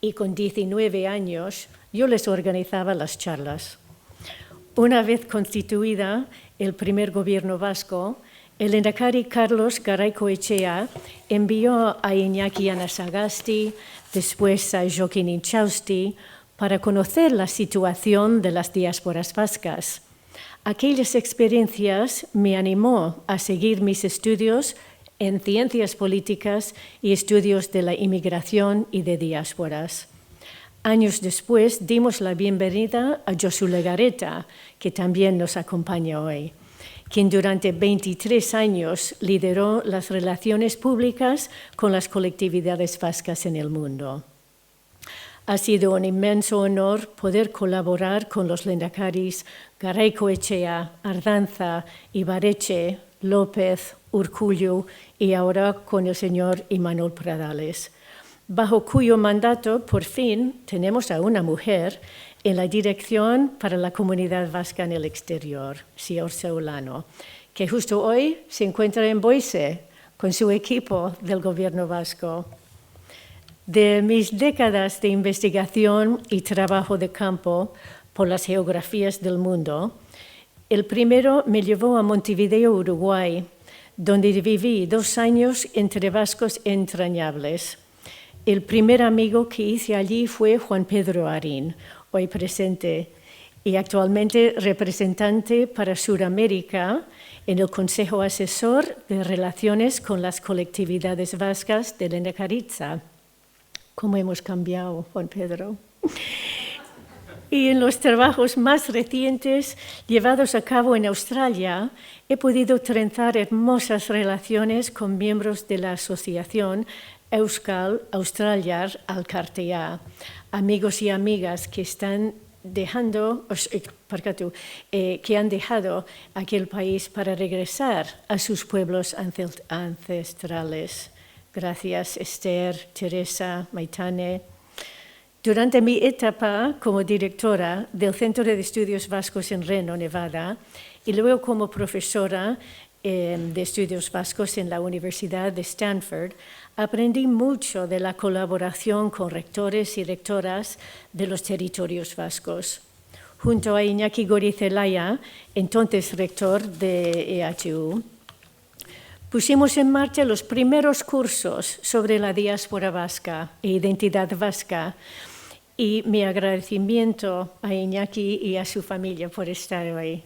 y con 19 años yo les organizaba las charlas. Una vez constituida el primer gobierno vasco, el lehendakari Carlos Garaikoetxea envió a Iñaki Anasagasti, después a Joaquín Inchausti, para conocer la situación de las diásporas vascas. Aquellas experiencias me animó a seguir mis estudios en ciencias políticas y estudios de la inmigración y de diásporas. Años después dimos la bienvenida a Josu Legarreta, que también nos acompaña hoy, quien durante 23 años lideró las relaciones públicas con las colectividades vascas en el mundo. Ha sido un inmenso honor poder colaborar con los lehendakaris Garaikoetxea, Ardanza, Ibarretxe, López, Urkullu y ahora con el señor Imanol Pradales, bajo cuyo mandato, por fin, tenemos a una mujer en la Dirección para la Comunidad Vasca en el Exterior, Sior Seulano, que justo hoy se encuentra en Boise con su equipo del Gobierno vasco. De mis décadas de investigación y trabajo de campo por las geografías del mundo, el primero me llevó a Montevideo, Uruguay, donde viví 2 años entre vascos entrañables. El primer amigo que hice allí fue Juan Pedro Arín, hoy presente, y actualmente representante para Sudamérica en el Consejo Asesor de Relaciones con las Colectividades Vascas de Lehendakaritza. ¿Cómo hemos cambiado, Juan Pedro? Y en los trabajos más recientes llevados a cabo en Australia, he podido trenzar hermosas relaciones con miembros de la asociación Euskal Australiar Alkartea, amigos y amigas que están que han dejado aquel país para regresar a sus pueblos ancestrales. Gracias, Esther, Teresa, Maitane. Durante mi etapa como directora del Centro de Estudios Vascos en Reno, Nevada, y luego como profesora de Estudios Vascos en la Universidad de Stanford, aprendí mucho de la colaboración con rectores y rectoras de los territorios vascos. Junto a Iñaki Goirizelaya, entonces rector de EHU, pusimos en marcha los primeros cursos sobre la diáspora vasca e identidad vasca, y mi agradecimiento a Iñaki y a su familia por estar hoy.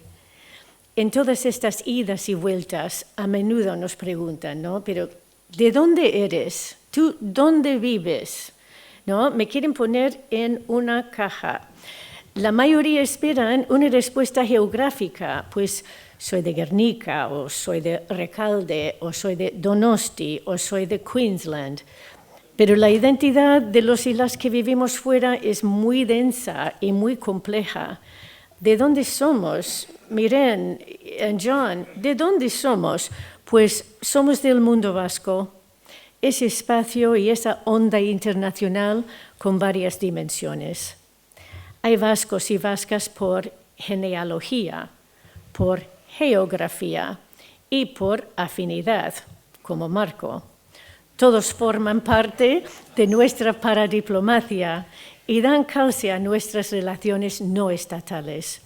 En todas estas idas y vueltas, a menudo nos preguntan, ¿no? Pero, ¿de dónde eres? ¿Tú dónde vives? ¿No? Me quieren poner en una caja. La mayoría esperan una respuesta geográfica, pues soy de Guernica, o soy de Recalde, o soy de Donosti, o soy de Queensland. Pero la identidad de los y las que vivimos fuera es muy densa y muy compleja. ¿De dónde somos? Miren, John, ¿de dónde somos? pues somos del mundo vasco, ese espacio y esa onda internacional con varias dimensiones. Hay vascos y vascas por genealogía, por geografía y por afinidad, como Marco. Todos forman parte de nuestra paradiplomacia y dan calce a nuestras relaciones no estatales.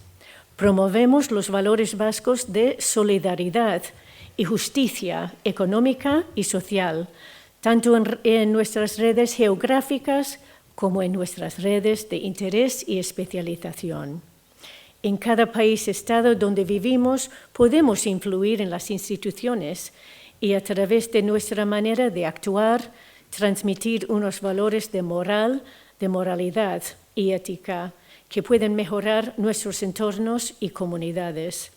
Promovemos los valores vascos de solidaridad y justicia económica y social, tanto en nuestras redes geográficas como en nuestras redes de interés y especialización. En cada país-estado donde vivimos podemos influir en las instituciones y a través de nuestra manera de actuar, transmitir unos valores de moral, de moralidad y ética que pueden mejorar nuestros entornos y comunidades.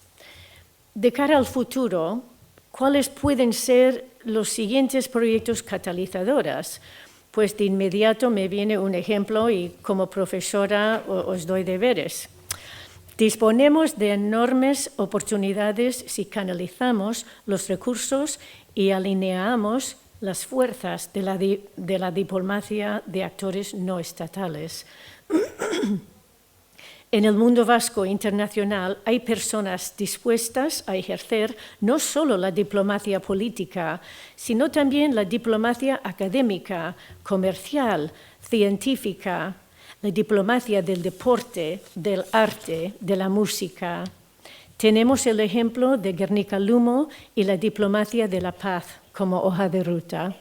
De cara al futuro, ¿cuáles pueden ser los siguientes proyectos catalizadoras? Pues de inmediato me viene un ejemplo y como profesora os doy deberes. Disponemos de enormes oportunidades si canalizamos los recursos y alineamos las fuerzas de la diplomacia de actores no estatales. En el mundo vasco internacional hay personas dispuestas a ejercer no solo la diplomacia política, sino también la diplomacia académica, comercial, científica, la diplomacia del deporte, del arte, de la música. Tenemos el ejemplo de Guernica Lumo y la diplomacia de la paz como hoja de ruta.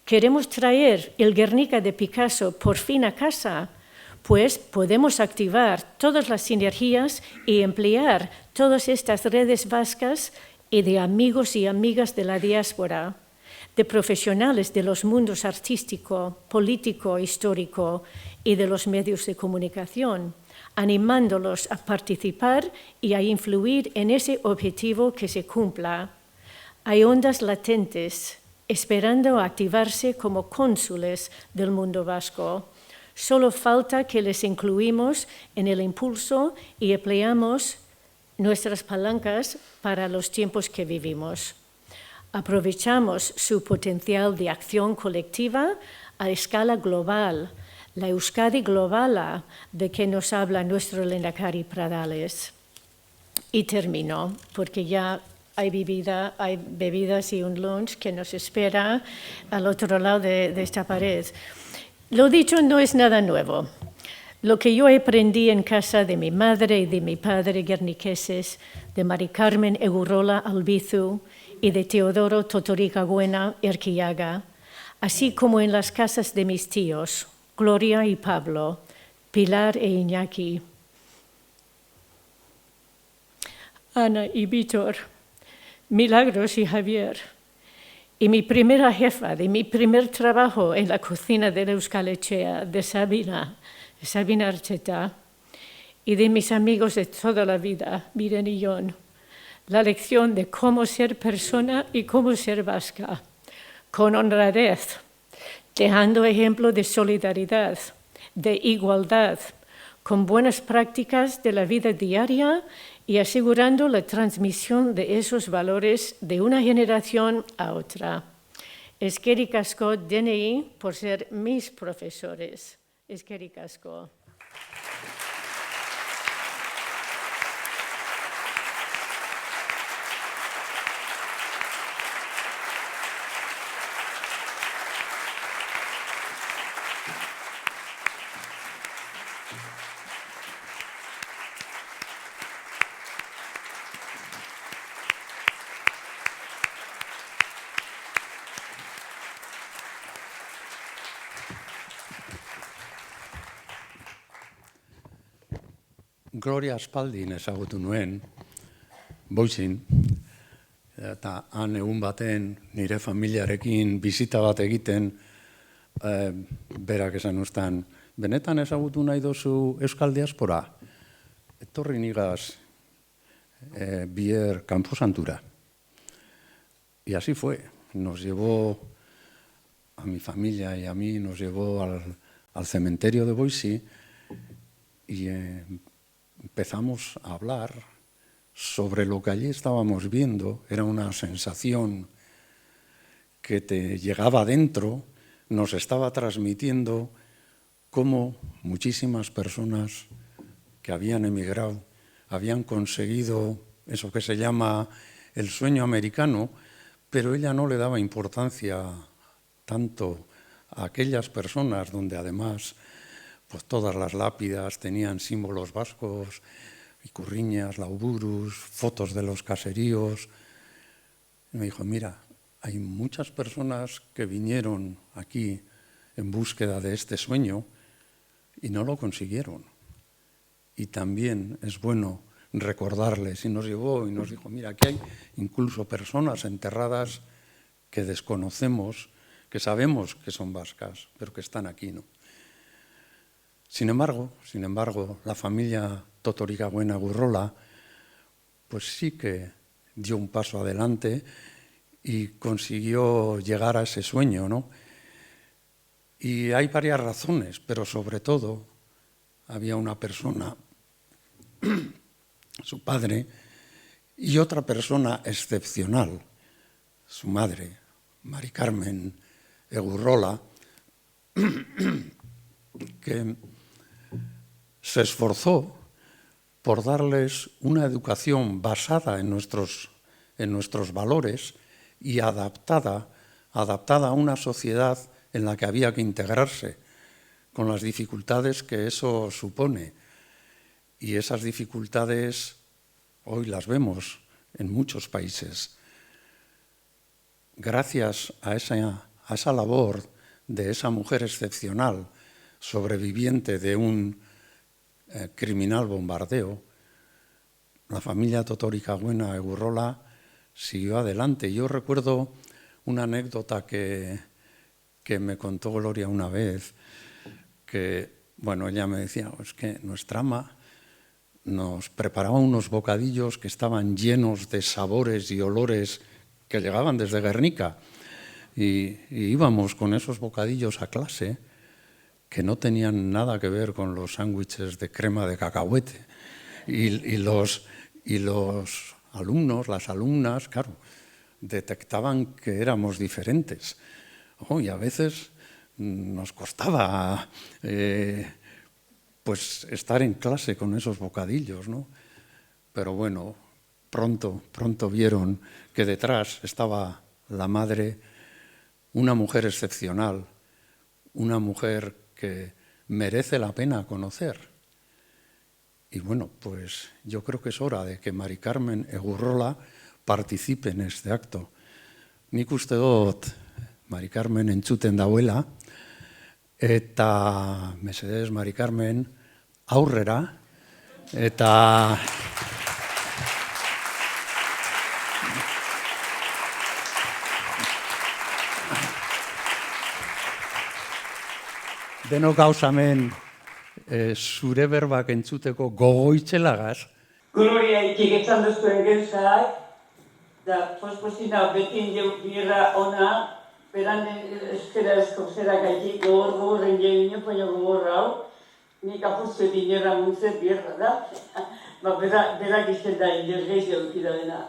¿Queremos traer el Guernica de Picasso por fin a casa? Pues podemos activar todas las sinergias y emplear todas estas redes vascas y de amigos y amigas de la diáspora, de profesionales de los mundos artístico, político, histórico y de los medios de comunicación, animándolos a participar y a influir en ese objetivo que se cumpla. Hay ondas latentes esperando a activarse como cónsules del mundo vasco. Solo falta que les incluimos en el impulso y empleamos nuestras palancas para los tiempos que vivimos. Aprovechamos su potencial de acción colectiva a escala global, la Euskadi globala de que nos habla nuestro Lehendakari Pradales. Y termino, porque ya hay bebidas y un lunch que nos espera al otro lado de esta pared. Lo dicho no es nada nuevo. Lo que yo aprendí en casa de mi madre y de mi padre guerniqueses, de Mari Carmen Egurrola Albizu y de Teodoro Totorica Buena Erquiaga, así como en las casas de mis tíos, Gloria y Pablo, Pilar e Iñaki, Ana y Víctor, Milagros y Javier, y mi primera jefa de mi primer trabajo en la cocina de la Euskal Etxea, de Sabina Archeta, y de mis amigos de toda la vida, Miren y Jon, la lección de cómo ser persona y cómo ser vasca, con honradez, dejando ejemplo de solidaridad, de igualdad, con buenas prácticas de la vida diaria y asegurando la transmisión de esos valores de una generación a otra. Eskerrik asko denei por ser mis profesores. Eskerrik asko. Gloria aspaldin ezagutu nuen, Boizin, eta han egun baten nire familiarekin bizita bat egiten, berak esan uztan, benetan ezagutu nahi dozu Euskal Diaspora, etorri nigaz bier Camposantura. Y así fue, nos llevó a mi familia y a mí, nos llevó al cementerio de Boise y empezamos a hablar sobre lo que allí estábamos viendo, era una sensación que te llegaba dentro, nos estaba transmitiendo cómo muchísimas personas que habían emigrado habían conseguido eso que se llama el sueño americano, pero ella no le daba importancia tanto a aquellas personas donde además pues todas las lápidas tenían símbolos vascos, icurriñas, lauburus, fotos de los caseríos. Y me dijo, mira, hay muchas personas que vinieron aquí en búsqueda de este sueño y no lo consiguieron. Y también es bueno recordarles. Y nos llevó y nos dijo, mira, aquí hay incluso personas enterradas que desconocemos, que sabemos que son vascas, pero que están aquí, ¿no? Sin embargo, la familia Totorikaguena-Egurrola pues sí que dio un paso adelante y consiguió llegar a ese sueño, ¿no? Y hay varias razones, pero sobre todo había una persona, su padre, y otra persona excepcional, su madre, Mari Carmen Egurrola, que se esforzó por darles una educación basada en nuestros valores y adaptada a una sociedad en la que había que integrarse, con las dificultades que eso supone. Y esas dificultades hoy las vemos en muchos países. Gracias a esa labor de esa mujer excepcional, sobreviviente de un criminal bombardeo, la familia Totorikaguena-Egurrola siguió adelante. Yo recuerdo una anécdota que me contó Gloria una vez, que, bueno, ella me decía, es que nuestra ama nos preparaba unos bocadillos que estaban llenos de sabores y olores que llegaban desde Guernica, y íbamos con esos bocadillos a clase, que no tenían nada que ver con los sándwiches de crema de cacahuete. Y los alumnos, las alumnas, claro, detectaban que éramos diferentes. Y a veces nos costaba pues estar en clase con esos bocadillos, ¿no? Pero bueno, pronto vieron que detrás estaba la madre, una mujer excepcional, una mujer que merece la pena conocer. Y bueno, pues yo creo que es hora de que Mari Carmen Egurrola participe en este acto. Nik uste dut Mari Carmen entzuten dauela, eta mesedez Mari Carmen aurrera, eta denok gauzamen zure berbak entzuteko gogoitzelagaz. Gloria ikegetzan duzuen geuzak, da posposina beti bierra ona, beran eskera eskopzera gaitik gogorren jeginio, poño gogorra hau, nik apuztu dinerra muntzet bierra da, berak izten da indergeiz jaukida dena.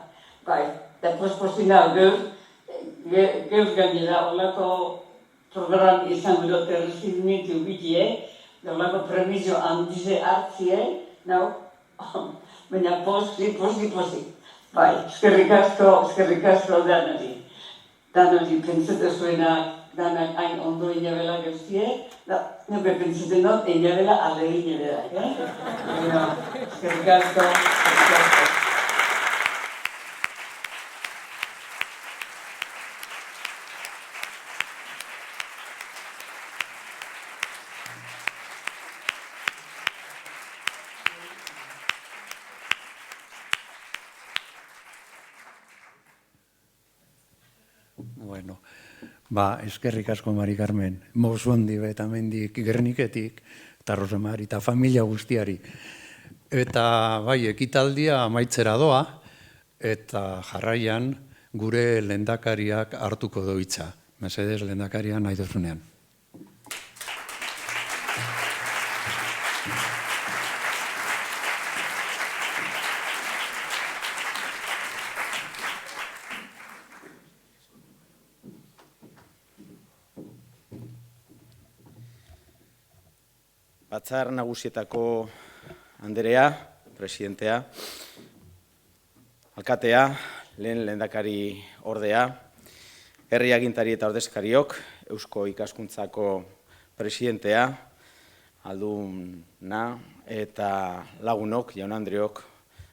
Bai, da posposina geuz gainera, olako program izan dut errezimentu bitie, dolako premizio handize hartzie, nau, baina posti. Bai, eskerrik asko danari. Danari pentsatu zuenak, danak hain ondo inabela gauzie, nuke pentsatu not inabela alegin inabela. Eskerrik asko. Bueno, eskerrik asko Mari Carmen, mozu handi betamendik Gerniketik, eta Rosemari, eta familia guztiari. Eta bai, ekitaldia amaitzera doa, eta jarraian gure lehendakariak hartuko doitza. Mesedez, lehendakaria nahi duzunean. Batzar Nagusietako Anderea, presidentea, alkatea, lehen lehendakari ordea, herri agintari eta ordezkariok, Eusko Ikaskuntzako presidentea, alduna eta lagunok, jaun-andreok,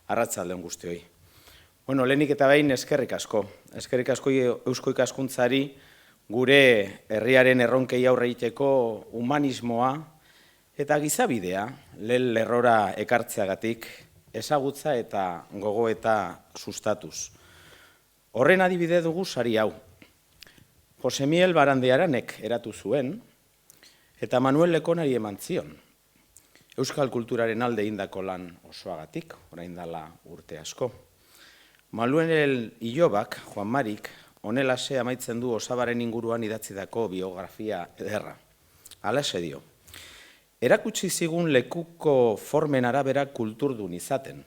arratsaldeon guztioi. Bueno, lehenik eta behin eskerrik asko Eusko Ikaskuntzari gure herriaren erronkei aurre egiteko humanismoa eta gizabidea lehen lerrora ekartzeagatik ezagutza eta gogoeta sustatuz. Horren adibide dugu sari hau. Jose Miel Barandiaranek eratu zuen eta Manuel Lekonari eman zion. Euskal kulturaren alde indako lan osoagatik, orain dela urte asko. Manuel Ilobak, Juan Marik, honelase amaitzen du osabaren inguruan idatzidako biografia ederra. Halaxe dio. Erakutsi zigun lekuko formen arabera kulturdun izaten,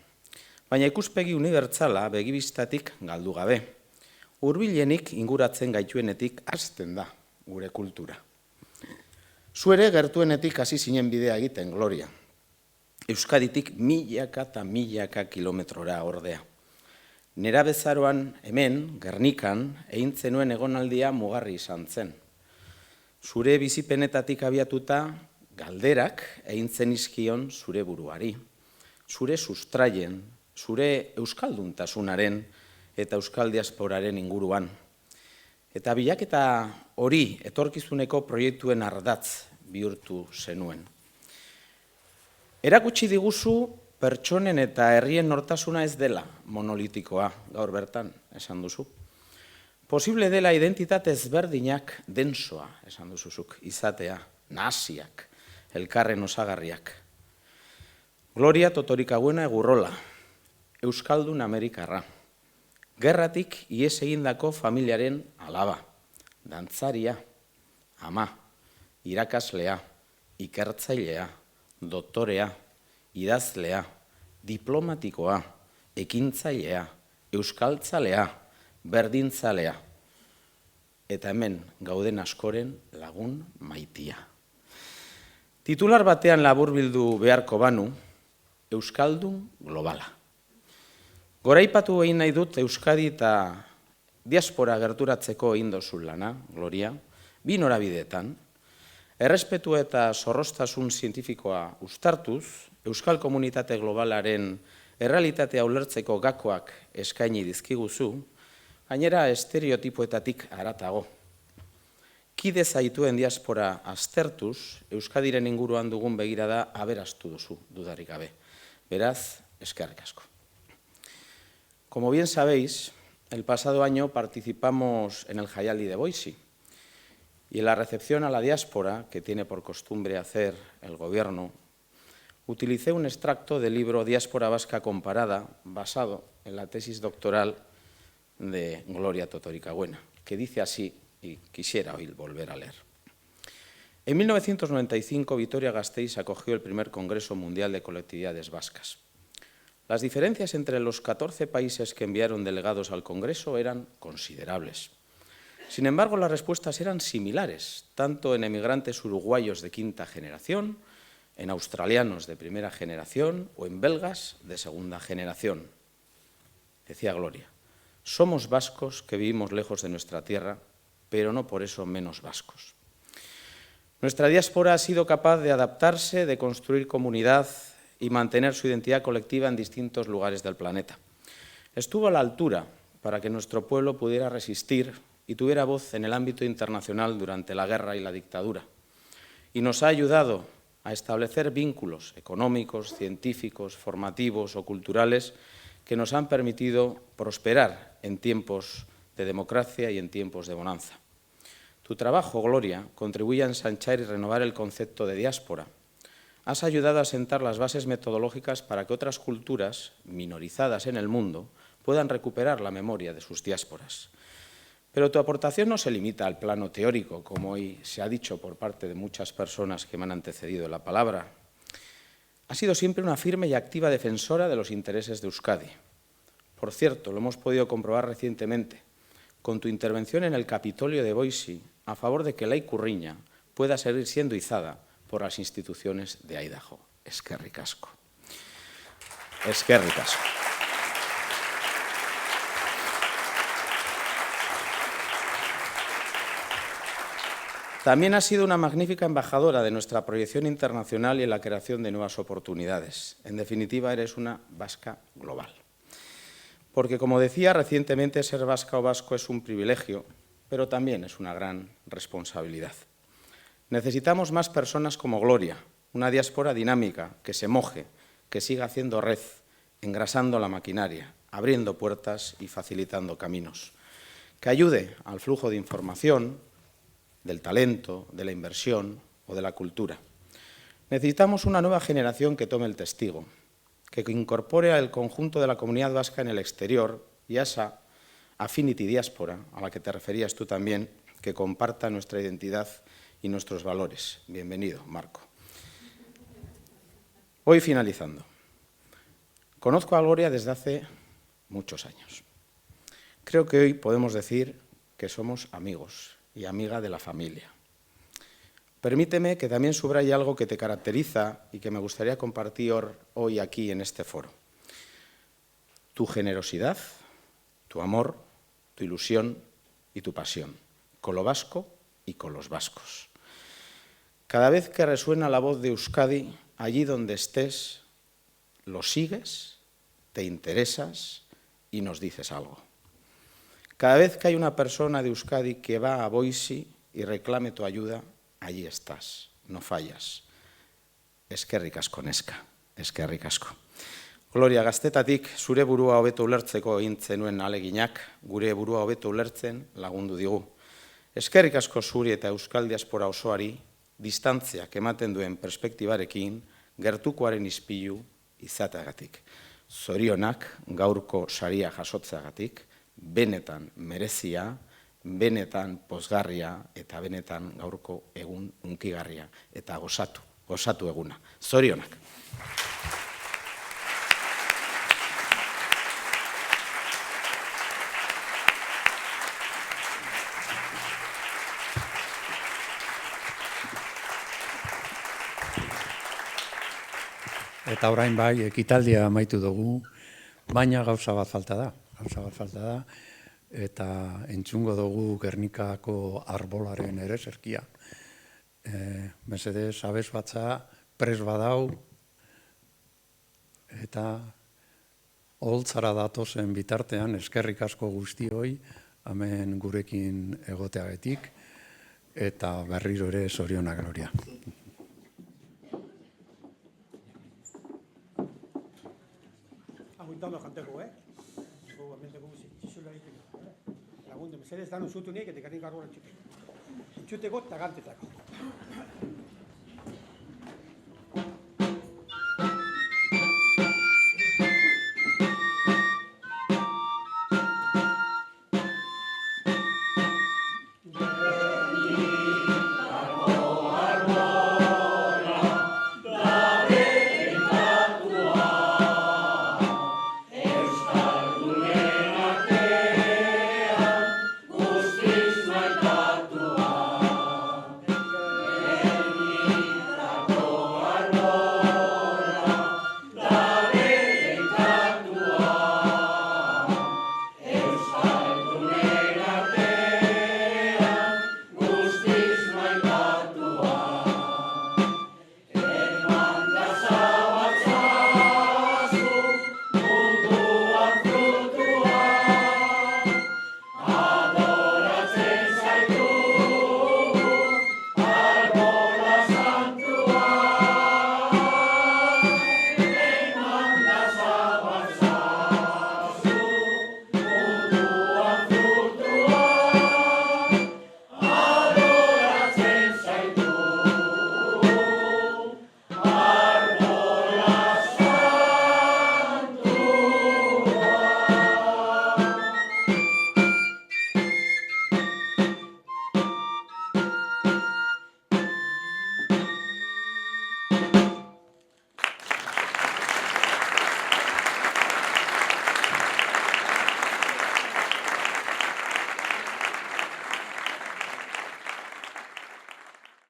baina ikuspegi unibertsala begibistatik galdu gabe. Hurbilenik inguratzen gaituenetik hasten da gure kultura. Zu ere gertuenetik hasi zinen bidea egiten, Gloria. Euskaditik milaka eta milaka kilometrora ordea. Nera bezaroan hemen, Gernikan, egin zenuen egonaldia mugarri izan zen. Zure bizipenetatik abiatuta galderak egin zenizkion zure buruari, zure sustraien, zure euskalduntasunaren eta euskal diasporaren inguruan. Eta bilaketa hori etorkizuneko proiektuen ardatz bihurtu zenuen. Erakutsi diguzu pertsonen eta herrien nortasuna ez dela monolitikoa, gaur bertan, esan duzu. Posible dela identitate ezberdinak densoa, esan duzuzuk, izatea, nahasiak, elkarren osagarriak. Gloria Totorikabuena Egurrola, Euskaldun Amerikarra. Gerratik ihes egindako familiaren alaba, dantzaria, ama, irakaslea, ikertzailea, doktorea, idazlea, diplomatikoa, ekintzailea, euskaltzalea, berdintzalea. Eta hemen gauden askoren lagun maitia. Titular batean laburbildu beharko banu, Euskaldun globala. Goraipatu egin nahi dut Euskadi eta diaspora gerturatzeko egin dozun lana, Gloria, bi norabideetan, errespetu eta zorroztasun zientifikoa uztartuz, Euskal Komunitate Globalaren errealitatea ulertzeko gakoak eskaini dizkiguzu, gainera estereotipoetatik haratago. Kide zaituen diaspora aztertuz, Euskadiren inguruan dugun begirada aberastu duzu, dudarik gabe. Beraz, eskerrik asko. Como bien sabéis, el pasado año participamos en el Jaialdi de Boise y en la recepción a la diáspora, que tiene por costumbre hacer el Gobierno, utilicé un extracto del libro Diáspora Vasca Comparada, basado en la tesis doctoral de Gloria Totorikabuena, que dice así, y quisiera hoy volver a leer. En 1995, Vitoria-Gasteiz acogió el primer Congreso Mundial de Colectividades Vascas. Las diferencias entre los 14 países que enviaron delegados al Congreso eran considerables. Sin embargo, las respuestas eran similares, tanto en emigrantes uruguayos de quinta generación, en australianos de primera generación o en belgas de segunda generación. Decía Gloria, somos vascos que vivimos lejos de nuestra tierra, pero no por eso menos vascos. Nuestra diáspora ha sido capaz de adaptarse, de construir comunidad y mantener su identidad colectiva en distintos lugares del planeta. Estuvo a la altura para que nuestro pueblo pudiera resistir y tuviera voz en el ámbito internacional durante la guerra y la dictadura. Y nos ha ayudado a establecer vínculos económicos, científicos, formativos o culturales que nos han permitido prosperar en tiempos de democracia y en tiempos de bonanza. Tu trabajo, Gloria, contribuye a ensanchar y renovar el concepto de diáspora. Has ayudado a sentar las bases metodológicas para que otras culturas, minorizadas en el mundo, puedan recuperar la memoria de sus diásporas. Pero tu aportación no se limita al plano teórico, como hoy se ha dicho por parte de muchas personas que me han antecedido la palabra. Has sido siempre una firme y activa defensora de los intereses de Euskadi. Por cierto, lo hemos podido comprobar recientemente, con tu intervención en el Capitolio de Boise a favor de que la Ikurriña pueda seguir siendo izada por las instituciones de Idaho. Eskerrik asko. Eskerrik asko. También ha sido una magnífica embajadora de nuestra proyección internacional y en la creación de nuevas oportunidades. En definitiva, eres una vasca global. Porque, como decía recientemente, ser vasca o vasco es un privilegio, pero también es una gran responsabilidad. Necesitamos más personas como Gloria, una diáspora dinámica, que se moje, que siga haciendo red, engrasando la maquinaria, abriendo puertas y facilitando caminos, que ayude al flujo de información, del talento, de la inversión o de la cultura. Necesitamos una nueva generación que tome el testigo, que incorpore al conjunto de la comunidad vasca en el exterior y a esa affinity diáspora, a la que te referías tú también, que comparta nuestra identidad y nuestros valores. Bienvenido, Marco. Voy finalizando. Conozco a Gloria desde hace muchos años. Creo que hoy podemos decir que somos amigos y amiga de la familia. Permíteme que también subraye algo que te caracteriza y que me gustaría compartir hoy aquí en este foro. Tu generosidad, tu amor, tu ilusión y tu pasión, con lo vasco y con los vascos. Cada vez que resuena la voz de Euskadi, allí donde estés, lo sigues, te interesas y nos dices algo. Cada vez que hay una persona de Euskadi que va a Boise y reclame tu ayuda, allí estás, no fallas. Eskerrik asko, neska, eskerrik asko. Gloria, gaztetatik zure burua hobeto ulertzeko egin zenuen ahaleginak, gure burua hobeto ulertzen lagundu digu. Eskerrik asko zuri eta euskal diaspora osoari, distantziak ematen duen perspektibarekin, gertukoaren ispilu izateagatik. Zorionak gaurko saria jasotzeagatik, benetan merezia, benetan pozgarria eta benetan gaurko egun hunkigarria eta gozatu eguna. Zorionak. Eta orain bai, ekitaldia amaitu dugu, baina gauza bat falta da. Eta entzungo dugu Gernikako arbolaren ereserkia. Mesedez, abez batza, pres badau, eta holtzara datozen bitartean, eskerrik asko guztioi, hemen gurekin egoteagatik, eta berriro ere zorionak, Gloria. Aguantando janteko, lagundu, mesedez, danu zutu nik, eta garrin garrola txuteko. Txuteko eta gantetako.